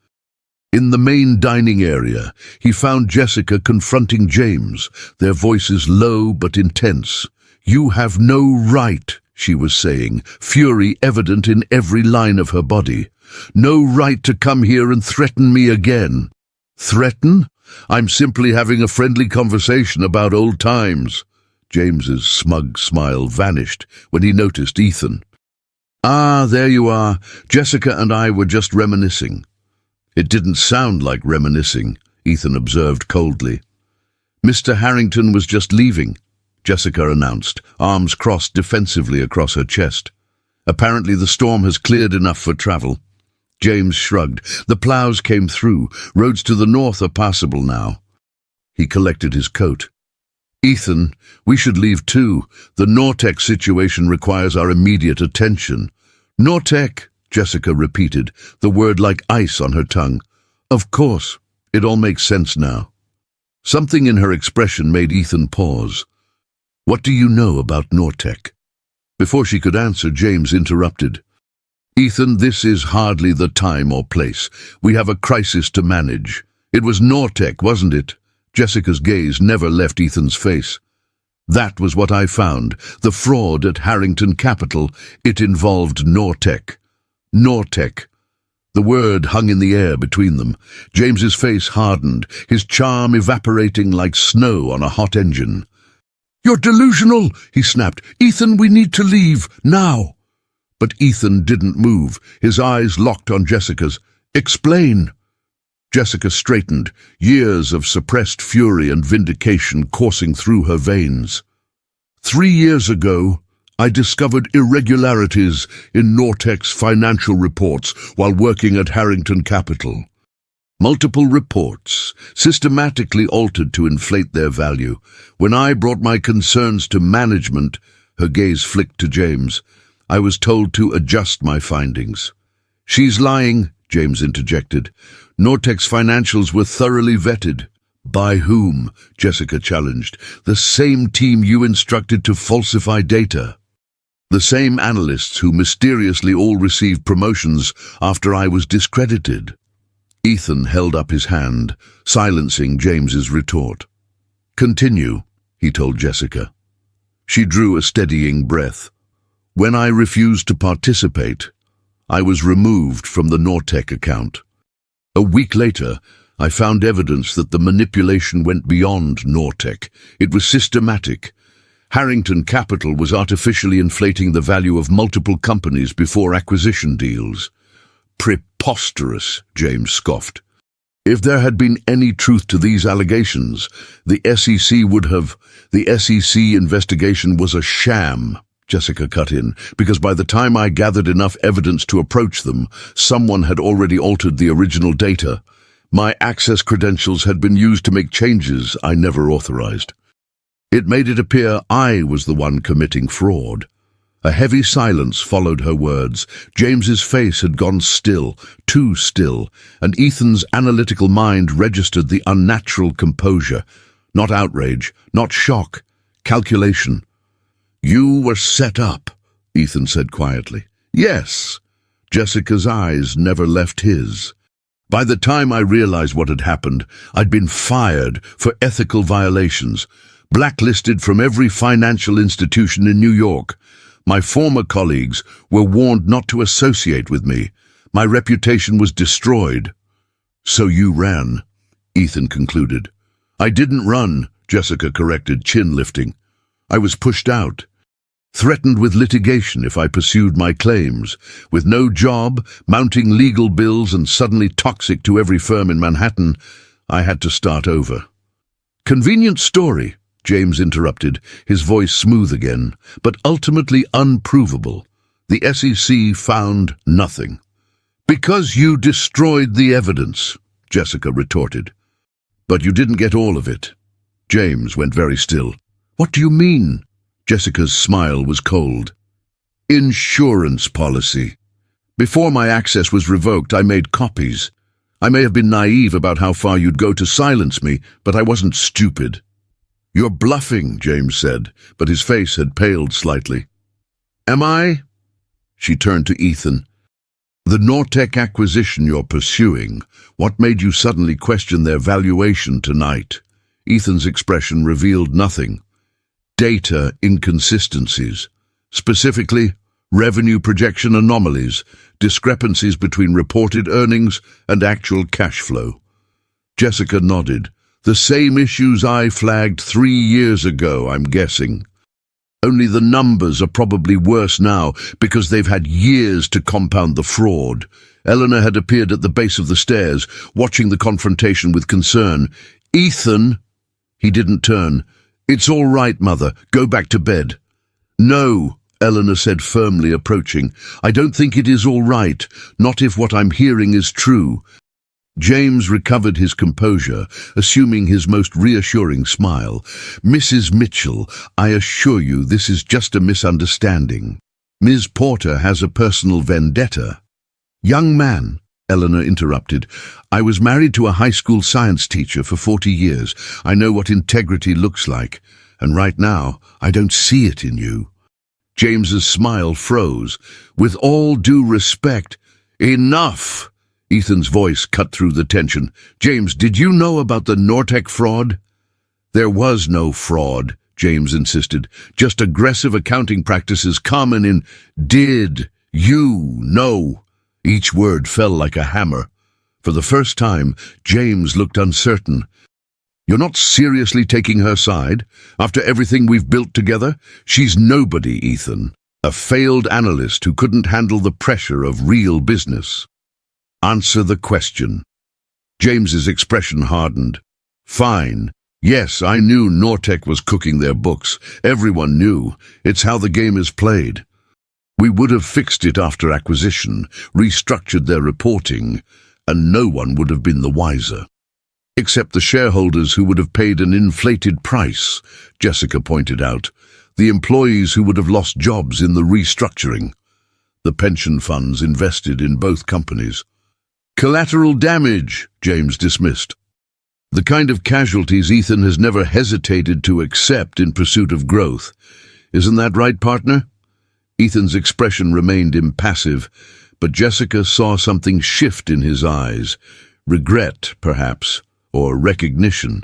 In the main dining area, he found Jessica confronting James, their voices low but intense. You have no right, she was saying, fury evident in every line of her body. No right to come here and threaten me again. Threaten? I'm simply having a friendly conversation about old times. James's smug smile vanished when he noticed Ethan. Ah, there you are. Jessica and I were just reminiscing. It didn't sound like reminiscing, Ethan observed coldly. Mr. Harrington was just leaving, Jessica announced, arms crossed defensively across her chest. Apparently the storm has cleared enough for travel. James shrugged. The plows came through. Roads to the north are passable now. He collected his coat. Ethan, we should leave too. The Nortec situation requires our immediate attention. Nortec, Jessica repeated, the word like ice on her tongue. Of course, it all makes sense now. Something in her expression made Ethan pause. What do you know about Nortec? Before she could answer, James interrupted. Ethan, this is hardly the time or place. We have a crisis to manage. It was Nortec, wasn't it? Jessica's gaze never left Ethan's face. That was what I found. The fraud at Harrington Capital. It involved Nortec. Nortec. The word hung in the air between them. James's face hardened, his charm evaporating like snow on a hot engine. You're delusional, he snapped. Ethan, we need to leave, now. But Ethan didn't move, his eyes locked on Jessica's. Explain. Jessica straightened, years of suppressed fury and vindication coursing through her veins. 3 years ago, I discovered irregularities in Nortec's financial reports while working at Harrington Capital. Multiple reports, systematically altered to inflate their value. When I brought my concerns to management, her gaze flicked to James, I was told to adjust my findings. She's lying, James interjected. Nortec's financials were thoroughly vetted. By whom? Jessica challenged. The same team you instructed to falsify data. The same analysts who mysteriously all received promotions after I was discredited. Ethan held up his hand, silencing James's retort. Continue, he told Jessica. She drew a steadying breath. When I refused to participate, I was removed from the Nortec account. A week later, I found evidence that the manipulation went beyond Nortec. It was systematic. Harrington Capital was artificially inflating the value of multiple companies before acquisition deals. Preposterous, James scoffed. If there had been any truth to these allegations, the SEC would have. The SEC investigation was a sham, Jessica cut in, because by the time I gathered enough evidence to approach them, someone had already altered the original data. My access credentials had been used to make changes I never authorized. It made it appear I was the one committing fraud. A heavy silence followed her words. James's face had gone still, too still, and Ethan's analytical mind registered the unnatural composure. Not outrage, not shock, calculation. You were set up, Ethan said quietly. Yes. Jessica's eyes never left his. By the time I realized what had happened, I'd been fired for ethical violations. Blacklisted from every financial institution in New York. My former colleagues were warned not to associate with me. My reputation was destroyed. So you ran, Ethan concluded. I didn't run, Jessica corrected, chin lifting. I was pushed out. Threatened with litigation if I pursued my claims. With no job, mounting legal bills, and suddenly toxic to every firm in Manhattan, I had to start over. Convenient story, James interrupted, his voice smooth again, but ultimately unprovable. The SEC found nothing. Because you destroyed the evidence, Jessica retorted. But you didn't get all of it. James went very still. What do you mean? Jessica's smile was cold. Insurance policy. Before my access was revoked, I made copies. I may have been naive about how far you'd go to silence me, but I wasn't stupid. You're bluffing, James said, but his face had paled slightly. Am I? She turned to Ethan. The Nortec acquisition you're pursuing, what made you suddenly question their valuation tonight? Ethan's expression revealed nothing. Data inconsistencies. Specifically, revenue projection anomalies, discrepancies between reported earnings and actual cash flow. Jessica nodded. The same issues I flagged 3 years ago, I'm guessing. Only the numbers are probably worse now because they've had years to compound the fraud. Eleanor had appeared at the base of the stairs, watching the confrontation with concern. Ethan! He didn't turn. It's all right, Mother. Go back to bed. No, Eleanor said firmly, approaching. I don't think it is all right, not if what I'm hearing is true. James recovered his composure, assuming his most reassuring smile. Mrs. Mitchell, I assure you this is just a misunderstanding. Ms. Porter has a personal vendetta. Young man, Eleanor interrupted, I was married to a high school science teacher for 40 years. I know what integrity looks like, and right now I don't see it in you. James's smile froze. With all due respect, enough! Ethan's voice cut through the tension. James, did you know about the Nortec fraud? There was no fraud, James insisted. Just aggressive accounting practices common in did you know? Each word fell like a hammer. For the first time, James looked uncertain. You're not seriously taking her side? After everything we've built together? She's nobody, Ethan. A failed analyst who couldn't handle the pressure of real business. Answer the question. James's expression hardened. Fine. Yes, I knew Nortec was cooking their books. Everyone knew. It's how the game is played. We would have fixed it after acquisition, restructured their reporting, and no one would have been the wiser. Except the shareholders who would have paid an inflated price, Jessica pointed out. The employees who would have lost jobs in the restructuring. The pension funds invested in both companies. Collateral damage, James dismissed. The kind of casualties Ethan has never hesitated to accept in pursuit of growth. Isn't that right, partner? Ethan's expression remained impassive, but Jessica saw something shift in his eyes. Regret, perhaps, or recognition.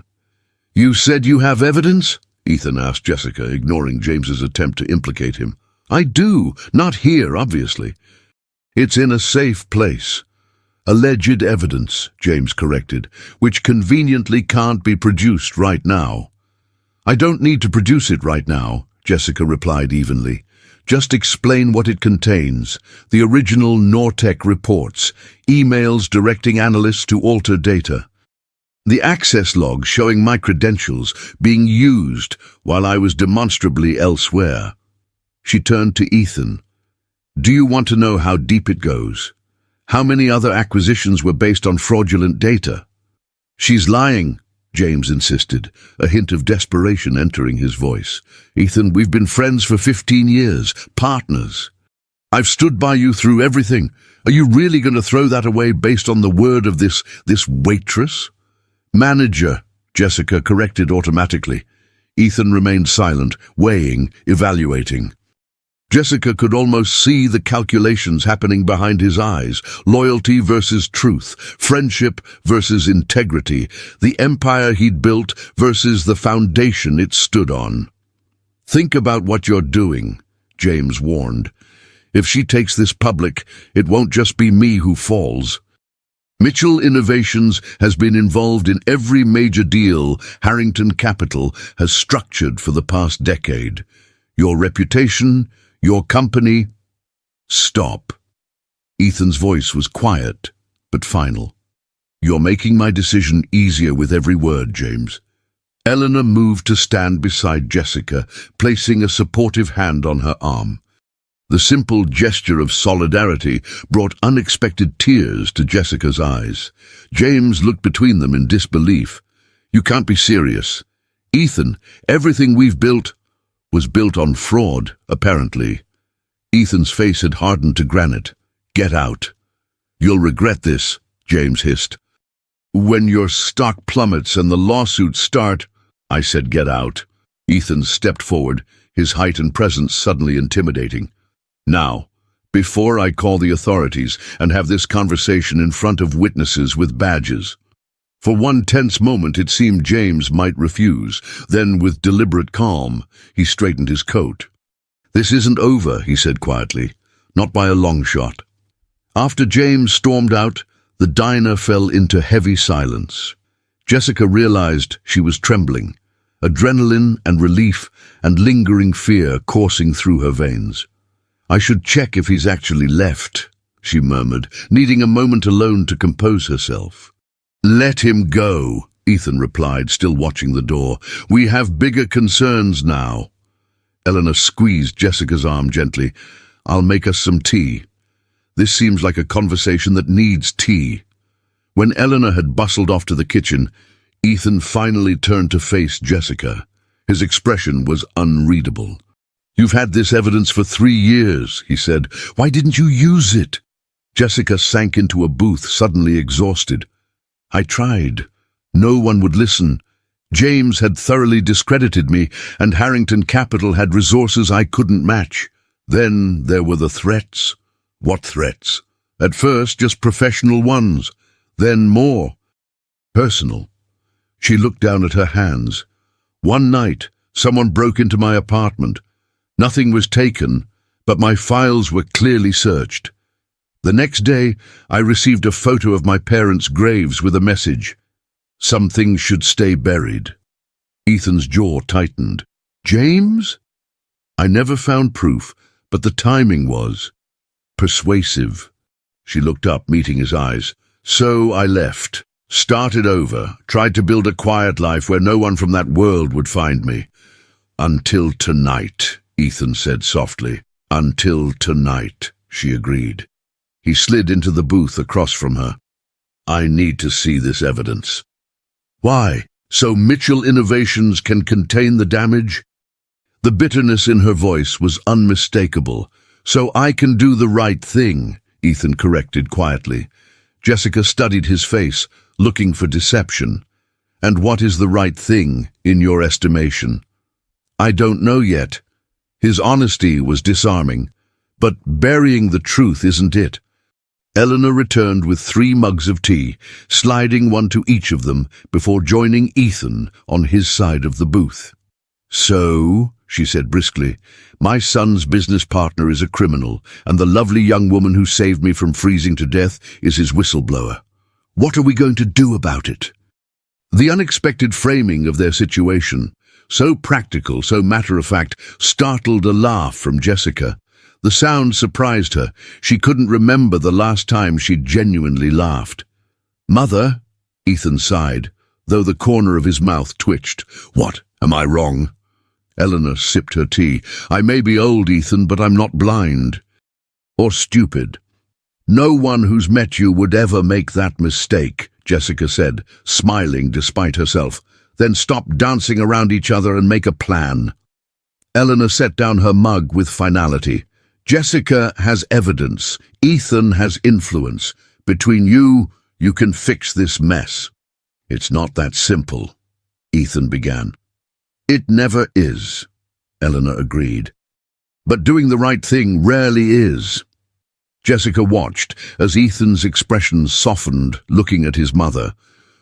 You said you have evidence? Ethan asked Jessica, ignoring James's attempt to implicate him. I do. Not here, obviously. It's in a safe place. Alleged evidence, James corrected, which conveniently can't be produced right now. I don't need to produce it right now, Jessica replied evenly. Just explain what it contains. The original Nortec reports, emails directing analysts to alter data. The access logs showing my credentials being used while I was demonstrably elsewhere. She turned to Ethan. Do you want to know how deep it goes? How many other acquisitions were based on fraudulent data? She's lying, James insisted, a hint of desperation entering his voice. Ethan, we've been friends for 15 years, partners. I've stood by you through everything. Are you really going to throw that away based on the word of this waitress? Manager, Jessica corrected automatically. Ethan remained silent, weighing, evaluating. Jessica could almost see the calculations happening behind his eyes. Loyalty versus truth, friendship versus integrity, the empire he'd built versus the foundation it stood on. "Think about what you're doing," James warned. "If she takes this public, it won't just be me who falls." Mitchell Innovations has been involved in every major deal Harrington Capital has structured for the past decade. Your reputation, your company... Stop. Ethan's voice was quiet, but final. "You're making my decision easier with every word, James." Eleanor moved to stand beside Jessica, placing a supportive hand on her arm. The simple gesture of solidarity brought unexpected tears to Jessica's eyes. James looked between them in disbelief. "You can't be serious. Ethan, everything we've built was built on fraud, apparently." Ethan's face had hardened to granite. "Get out." "You'll regret this," James hissed. "When your stock plummets and the lawsuits start..." "I said get out." Ethan stepped forward, his height and presence suddenly intimidating. "Now, before I call the authorities and have this conversation in front of witnesses with badges." For one tense moment it seemed James might refuse. Then, with deliberate calm, he straightened his coat. "This isn't over," he said quietly. "Not by a long shot." After James stormed out, the diner fell into heavy silence. Jessica realized she was trembling, adrenaline and relief and lingering fear coursing through her veins. "I should check if he's actually left," she murmured, needing a moment alone to compose herself. "Let him go," Ethan replied, still watching the door. "We have bigger concerns now." Eleanor squeezed Jessica's arm gently. "I'll make us some tea. This seems like a conversation that needs tea." When Eleanor had bustled off to the kitchen, Ethan finally turned to face Jessica. His expression was unreadable. "You've had this evidence for 3 years," he said. "Why didn't you use it?" Jessica sank into a booth, suddenly exhausted. "I tried. No one would listen. James had thoroughly discredited me, and Harrington Capital had resources I couldn't match. Then there were the threats." "What threats?" "At first, just professional ones. Then more. Personal." She looked down at her hands. "One night, someone broke into my apartment. Nothing was taken, but my files were clearly searched. The next day, I received a photo of my parents' graves with a message. Some things should stay buried." Ethan's jaw tightened. "James?" "I never found proof, but the timing was persuasive." She looked up, meeting his eyes. "So I left. Started over. Tried to build a quiet life where no one from that world would find me. Until tonight," Ethan said softly. "Until tonight," she agreed. He slid into the booth across from her. "I need to see this evidence." "Why? So Mitchell Innovations can contain the damage?" The bitterness in her voice was unmistakable. "So I can do the right thing," Ethan corrected quietly. Jessica studied his face, looking for deception. "And what is the right thing, in your estimation?" "I don't know yet." His honesty was disarming. "But burying the truth isn't it." Eleanor returned with 3 mugs of tea, sliding one to each of them before joining Ethan on his side of the booth. "So," she said briskly, "my son's business partner is a criminal, and the lovely young woman who saved me from freezing to death is his whistleblower. What are we going to do about it?" The unexpected framing of their situation, so practical, so matter-of-fact, startled a laugh from Jessica. The sound surprised her. She couldn't remember the last time she'd genuinely laughed. "Mother," Ethan sighed, though the corner of his mouth twitched. "What? Am I wrong?" Eleanor sipped her tea. "I may be old, Ethan, but I'm not blind. Or stupid." "No one who's met you would ever make that mistake," Jessica said, smiling despite herself. "Then stop dancing around each other and make a plan." Eleanor set down her mug with finality. "Jessica has evidence. Ethan has influence. Between you, you can fix this mess." "It's not that simple," Ethan began. "It never is," Eleanor agreed. But doing the right thing rarely is. Jessica watched as Ethan's expression softened, looking at his mother.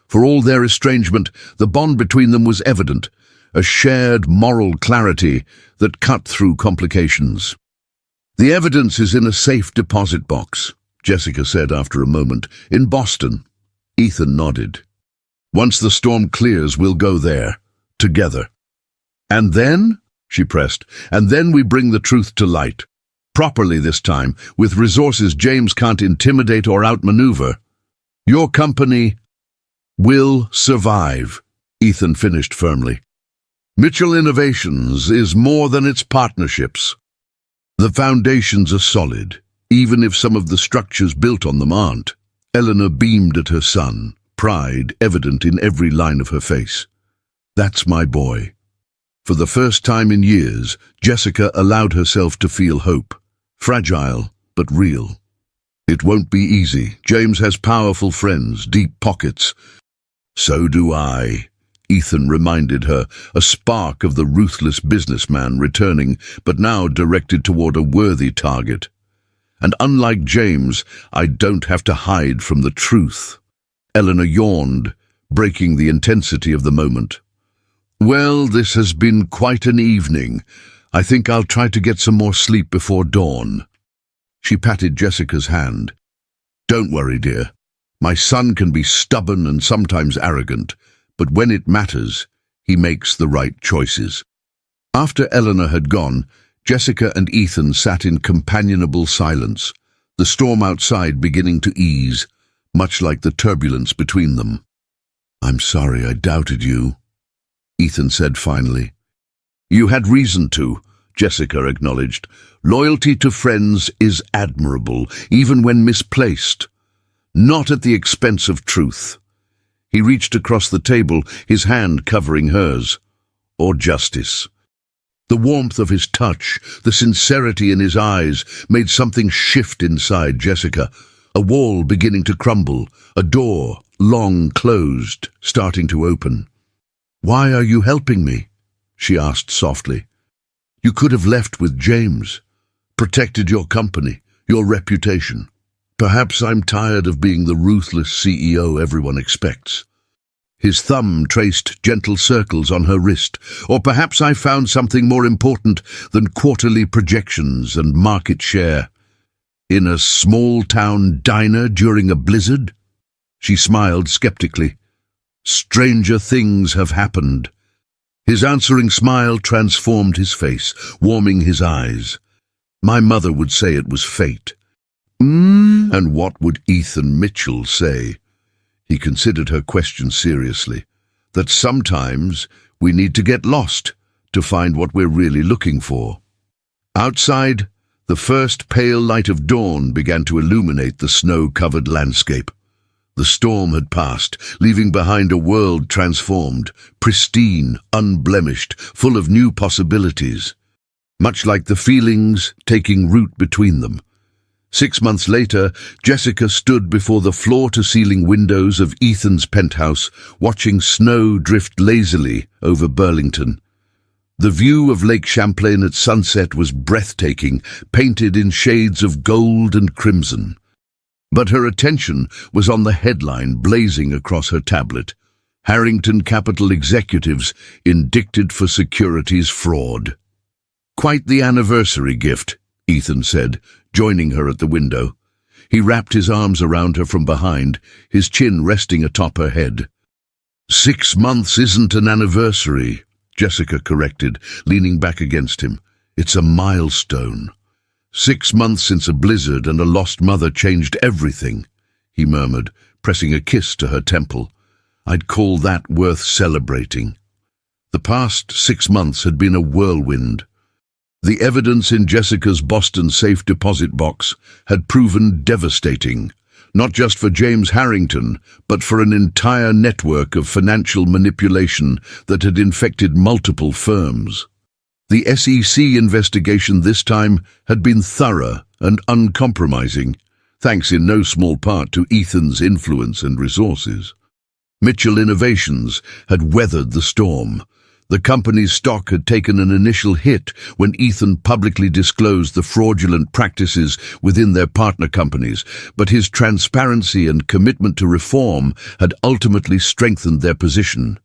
For all their estrangement, the bond between them was evident, a shared moral clarity that cut through complications. "The evidence is in a safe deposit box," Jessica said after a moment. "In Boston." Ethan nodded. "Once the storm clears, we'll go there, together." "And then?" she pressed. "And then we bring the truth to light. Properly this time, with resources James can't intimidate or outmaneuver. Your company will survive," Ethan finished firmly. "Mitchell Innovations is more than its partnerships. The foundations are solid, even if some of the structures built on them aren't." Eleanor beamed at her son, pride evident in every line of her face. "That's my boy." For the first time in years, Jessica allowed herself to feel hope. Fragile, but real. "It won't be easy. James has powerful friends, deep pockets." "So do I," Ethan reminded her, a spark of the ruthless businessman returning, but now directed toward a worthy target. "And unlike James, I don't have to hide from the truth." Eleanor yawned, breaking the intensity of the moment. "Well, this has been quite an evening. I think I'll try to get some more sleep before dawn." She patted Jessica's hand. "Don't worry, dear. My son can be stubborn and sometimes arrogant, but when it matters, he makes the right choices." After Eleanor had gone, Jessica and Ethan sat in companionable silence, the storm outside beginning to ease, much like the turbulence between them. "I'm sorry I doubted you," Ethan said finally. "You had reason to," Jessica acknowledged. "Loyalty to friends is admirable, even when misplaced. Not at the expense of truth." He reached across the table, his hand covering hers. "Or justice." The warmth of his touch, the sincerity in his eyes, made something shift inside Jessica. A wall beginning to crumble, a door, long closed, starting to open. "Why are you helping me?" she asked softly. "You could have left with James, protected your company, your reputation. Perhaps I'm tired of being the ruthless CEO everyone expects." His thumb traced gentle circles on her wrist. "Or perhaps I found something more important than quarterly projections and market share. In a small-town diner during a blizzard?" She smiled skeptically. "Stranger things have happened." His answering smile transformed his face, warming his eyes. "My mother would say it was fate." And what would Ethan Mitchell say? He considered her question seriously. "That sometimes we need to get lost to find what we're really looking for." Outside, the first pale light of dawn began to illuminate the snow-covered landscape. The storm had passed, leaving behind a world transformed, pristine, unblemished, full of new possibilities, much like the feelings taking root between them. 6 months later, Jessica stood before the floor-to-ceiling windows of Ethan's penthouse, watching snow drift lazily over Burlington. The view of Lake Champlain at sunset was breathtaking, painted in shades of gold and crimson. But her attention was on the headline blazing across her tablet: "Harrington Capital Executives Indicted for Securities Fraud." "Quite the anniversary gift," Ethan said, joining her at the window. He wrapped his arms around her from behind, his chin resting atop her head. 6 months isn't an anniversary," Jessica corrected, leaning back against him. "It's a milestone. 6 months since a blizzard and a lost mother changed everything," he murmured, pressing a kiss to her temple. "I'd call that worth celebrating." The past 6 months had been a whirlwind. The evidence in Jessica's Boston safe deposit box had proven devastating, not just for James Harrington, but for an entire network of financial manipulation that had infected multiple firms. The SEC investigation this time had been thorough and uncompromising, thanks in no small part to Ethan's influence and resources. Mitchell Innovations had weathered the storm, The company's stock had taken an initial hit when Ethan publicly disclosed the fraudulent practices within their partner companies, but his transparency and commitment to reform had ultimately strengthened their position.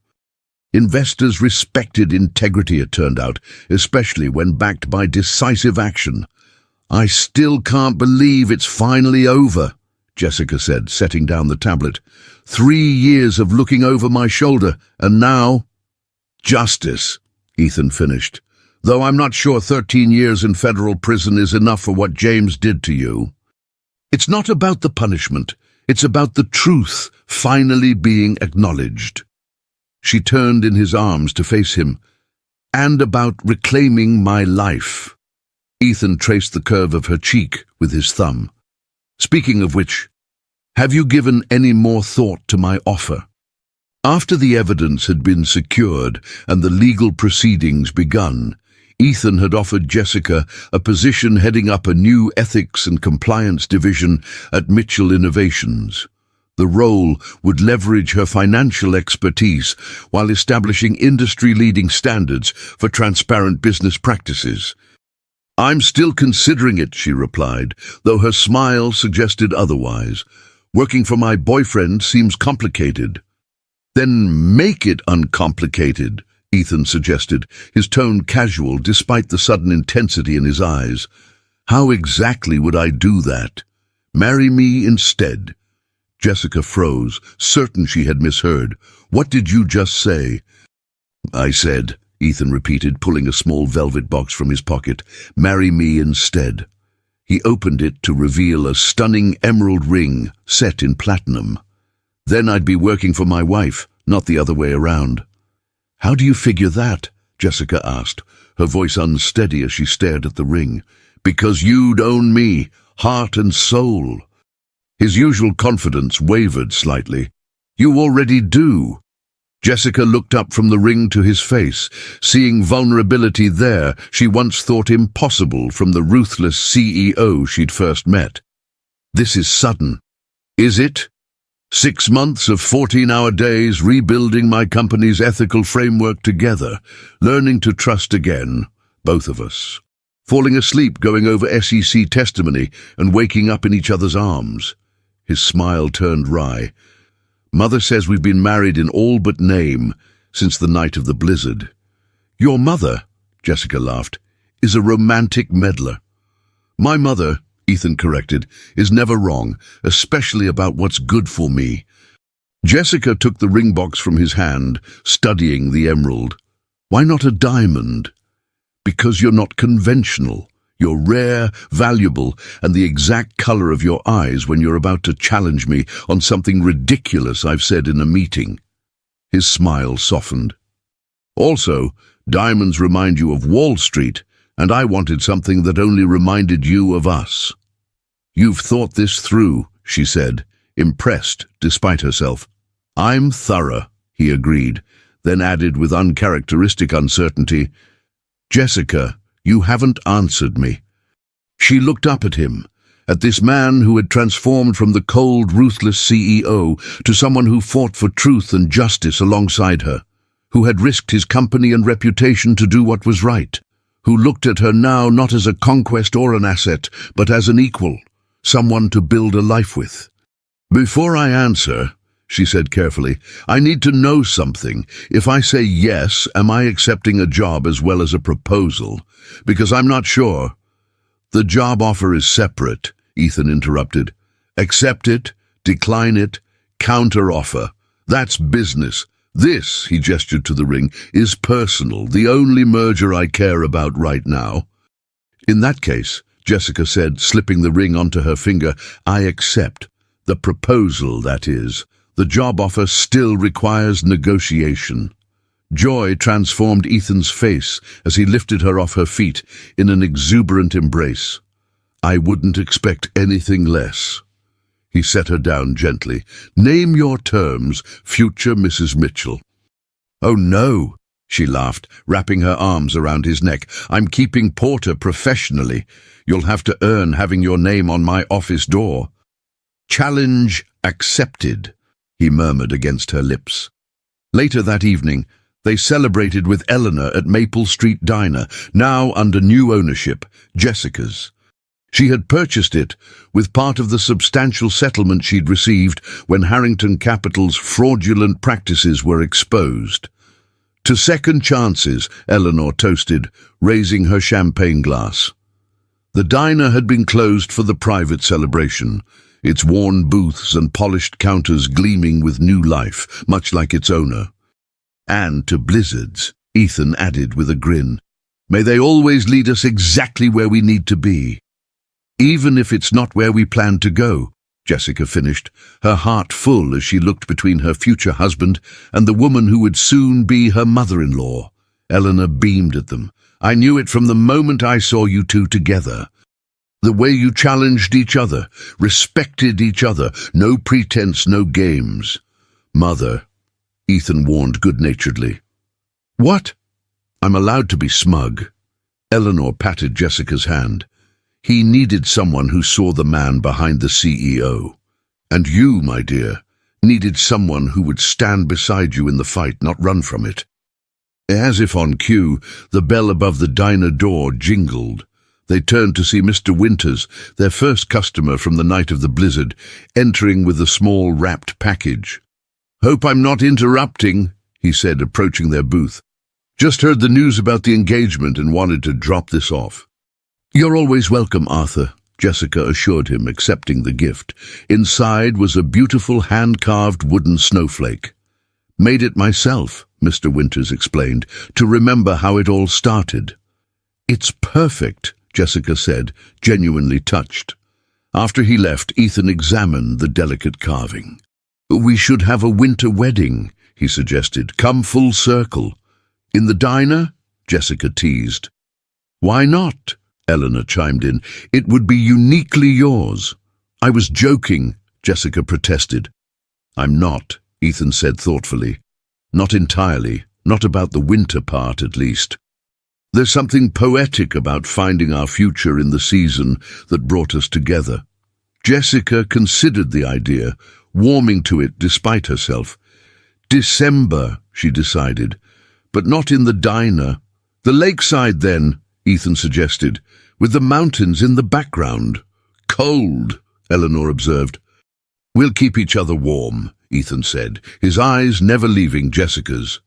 Investors respected integrity, it turned out, especially when backed by decisive action. "I still can't believe it's finally over," Jessica said, setting down the tablet. 3 years of looking over my shoulder, and now... "Justice," Ethan finished, "though I'm not sure 13 years in federal prison is enough for what James did to you. It's not about the punishment, it's about the truth finally being acknowledged." She turned in his arms to face him. "And about reclaiming my life." Ethan traced the curve of her cheek with his thumb. "Speaking of which, have you given any more thought to my offer?" After the evidence had been secured and the legal proceedings begun, Ethan had offered Jessica a position heading up a new ethics and compliance division at Mitchell Innovations. The role would leverage her financial expertise while establishing industry-leading standards for transparent business practices. "I'm still considering it," she replied, though her smile suggested otherwise. "Working for my boyfriend seems complicated." "Then make it uncomplicated," Ethan suggested, his tone casual despite the sudden intensity in his eyes. "How exactly would I do that?" "Marry me instead." Jessica froze, certain she had misheard. "What did you just say?" "I said," Ethan repeated, pulling a small velvet box from his pocket, "marry me instead." He opened it to reveal a stunning emerald ring set in platinum. "Then I'd be working for my wife, not the other way around." "How do you figure that?" Jessica asked, her voice unsteady as she stared at the ring. "Because you'd own me, heart and soul." His usual confidence wavered slightly. "You already do." Jessica looked up from the ring to his face, seeing vulnerability there she once thought impossible from the ruthless CEO she'd first met. "This is sudden." "Is it? 6 months of 14-hour days rebuilding my company's ethical framework together, learning to trust again, both of us. Falling asleep going over SEC testimony and waking up in each other's arms." His smile turned wry. "Mother says we've been married in all but name since the night of the blizzard." "Your mother," Jessica laughed, "is a romantic meddler." "My mother," Ethan corrected, "is never wrong, especially about what's good for me." Jessica took the ring box from his hand, studying the emerald. "Why not a diamond?" "Because you're not conventional. You're rare, valuable, and the exact color of your eyes when you're about to challenge me on something ridiculous I've said in a meeting." His smile softened. "Also, diamonds remind you of Wall Street, and I wanted something that only reminded you of us." "You've thought this through," she said, impressed despite herself. "I'm thorough," he agreed, then added with uncharacteristic uncertainty, "Jessica, you haven't answered me." She looked up at him, at this man who had transformed from the cold, ruthless CEO to someone who fought for truth and justice alongside her, who had risked his company and reputation to do what was right, who looked at her now not as a conquest or an asset, but as an equal, someone to build a life with. "Before I answer," she said carefully, "I need to know something. If I say yes, am I accepting a job as well as a proposal? Because I'm not sure." "The job offer is separate," Ethan interrupted. "Accept it, decline it, counter-offer. That's business. This," he gestured to the ring, "is personal, the only merger I care about right now." "In that case," Jessica said, slipping the ring onto her finger, "I accept. The proposal, that is. The job offer still requires negotiation." Joy transformed Ethan's face as he lifted her off her feet in an exuberant embrace. "I wouldn't expect anything less." He set her down gently. "Name your terms, future Mrs. Mitchell." "Oh no," she laughed, wrapping her arms around his neck. "I'm keeping Porter professionally. You'll have to earn having your name on my office door." "Challenge accepted," he murmured against her lips. Later that evening, They celebrated with Eleanor at Maple Street Diner, now under new ownership, Jessica's. She had purchased it with part of the substantial settlement she'd received when Harrington Capital's fraudulent practices were exposed. To second chances, Eleanor toasted, raising her champagne glass. The diner had been closed for the private celebration, its worn booths and polished counters gleaming with new life, much like its owner. And to blizzards, Ethan added with a grin. May they always lead us exactly where we need to be. Even if it's not where we plan to go, Jessica finished, her heart full as she looked between her future husband and the woman who would soon be her mother-in-law. Eleanor beamed at them. I knew it from the moment I saw you two together. The way you challenged each other, respected each other, no pretense, no games. Mother, Ethan warned good-naturedly. What? I'm allowed to be smug. Eleanor patted Jessica's hand. He needed someone who saw the man behind the CEO. And you, my dear, needed someone who would stand beside you in the fight, not run from it. As if on cue, the bell above the diner door jingled. They turned to see Mr. Winters, their first customer from the night of the blizzard, entering with a small wrapped package. Hope I'm not interrupting, he said, approaching their booth. Just heard the news about the engagement and wanted to drop this off. You're always welcome, Arthur, Jessica assured him, accepting the gift. Inside was a beautiful hand-carved wooden snowflake. Made it myself, Mr. Winters explained, to remember how it all started. It's perfect, Jessica said, genuinely touched. After he left, Ethan examined the delicate carving. We should have a winter wedding, he suggested. Come full circle. In the diner? Jessica teased. Why not? Eleanor chimed in. It would be uniquely yours. I was joking, Jessica protested. I'm not, Ethan said thoughtfully. Not entirely, not about the winter part at least. There's something poetic about finding our future in the season that brought us together. Jessica considered the idea, warming to it despite herself. December, she decided, but not in the diner. The lakeside then, Ethan suggested, with the mountains in the background. Cold, Eleanor observed. We'll keep each other warm, Ethan said, his eyes never leaving Jessica's.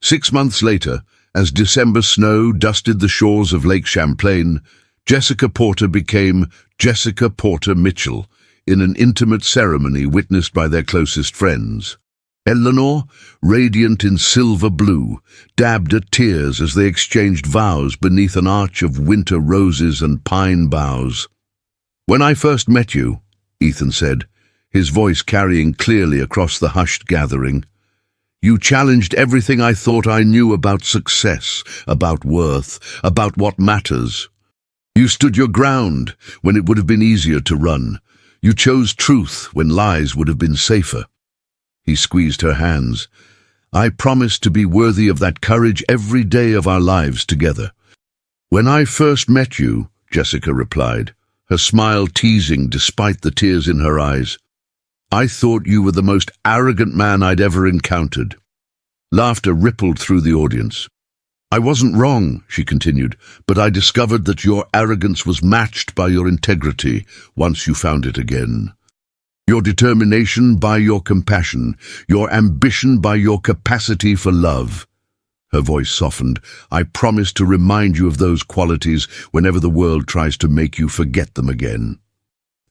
6 months later, as December snow dusted the shores of Lake Champlain, Jessica Porter became Jessica Porter Mitchell in an intimate ceremony witnessed by their closest friends. Eleanor, radiant in silver blue, dabbed at tears as they exchanged vows beneath an arch of winter roses and pine boughs. When I first met you, Ethan said, his voice carrying clearly across the hushed gathering, you challenged everything I thought I knew about success, about worth, about what matters. You stood your ground when it would have been easier to run. You chose truth when lies would have been safer. He squeezed her hands. I promise to be worthy of that courage every day of our lives together. When I first met you, Jessica replied, her smile teasing despite the tears in her eyes, I thought you were the most arrogant man I'd ever encountered. Laughter rippled through the audience. I wasn't wrong, she continued, but I discovered that your arrogance was matched by your integrity once you found it again. Your determination by your compassion, your ambition by your capacity for love. Her voice softened. I promise to remind you of those qualities whenever the world tries to make you forget them again.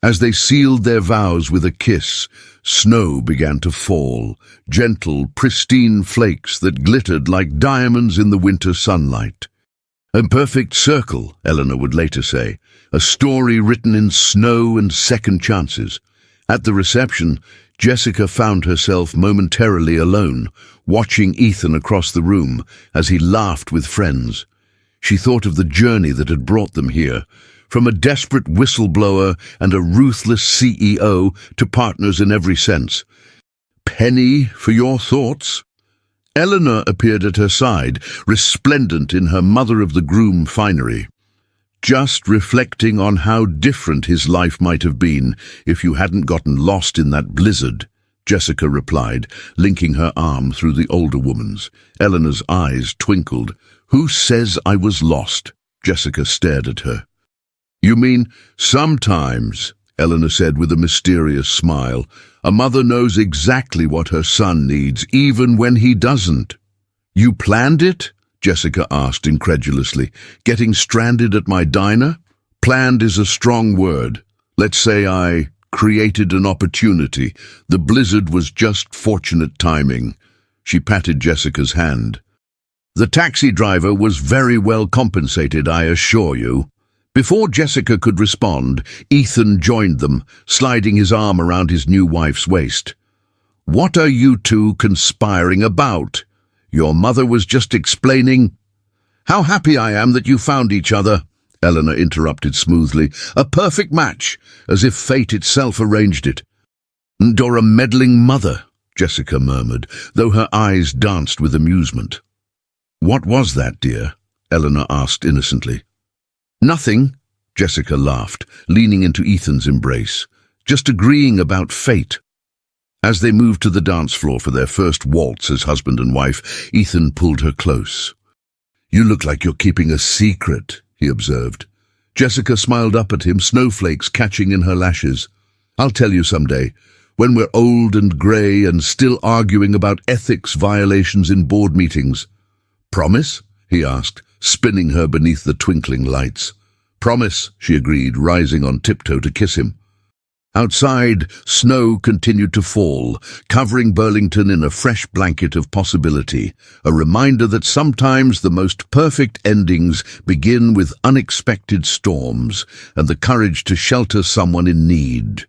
As they sealed their vows with a kiss, snow began to fall, gentle, pristine flakes that glittered like diamonds in the winter sunlight. A perfect circle, Eleanor would later say, a story written in snow and second chances. At the reception, Jessica found herself momentarily alone, watching Ethan across the room as he laughed with friends. She thought of the journey that had brought them here, from a desperate whistleblower and a ruthless CEO to partners in every sense. Penny for your thoughts? Eleanor appeared at her side, resplendent in her mother-of-the-groom finery. Just reflecting on how different his life might have been if you hadn't gotten lost in that blizzard, Jessica replied, linking her arm through the older woman's. Eleanor's eyes twinkled. "Who says I was lost?" Jessica stared at her. "You mean sometimes," Eleanor said with a mysterious smile. "A mother knows exactly what her son needs, even when he doesn't." "You planned it?" Jessica asked incredulously. "Getting stranded at my diner?" "Planned is a strong word. Let's say I created an opportunity. The blizzard was just fortunate timing." She patted Jessica's hand. "The taxi driver was very well compensated, I assure you." Before Jessica could respond, Ethan joined them, sliding his arm around his new wife's waist. "What are you two conspiring about? Your mother was just explaining—" "How happy I am that you found each other," Eleanor interrupted smoothly. "A perfect match, as if fate itself arranged it." "You're a meddling mother," Jessica murmured, though her eyes danced with amusement. "What was that, dear?" Eleanor asked innocently. "Nothing," Jessica laughed, leaning into Ethan's embrace. "Just agreeing about fate." As they moved to the dance floor for their first waltz as husband and wife, Ethan pulled her close. "You look like you're keeping a secret," he observed. Jessica smiled up at him, snowflakes catching in her lashes. "I'll tell you someday, when we're old and grey and still arguing about ethics violations in board meetings." "Promise?" he asked, spinning her beneath the twinkling lights. "Promise," she agreed, rising on tiptoe to kiss him. Outside, snow continued to fall, covering Burlington in a fresh blanket of possibility, a reminder that sometimes the most perfect endings begin with unexpected storms and the courage to shelter someone in need.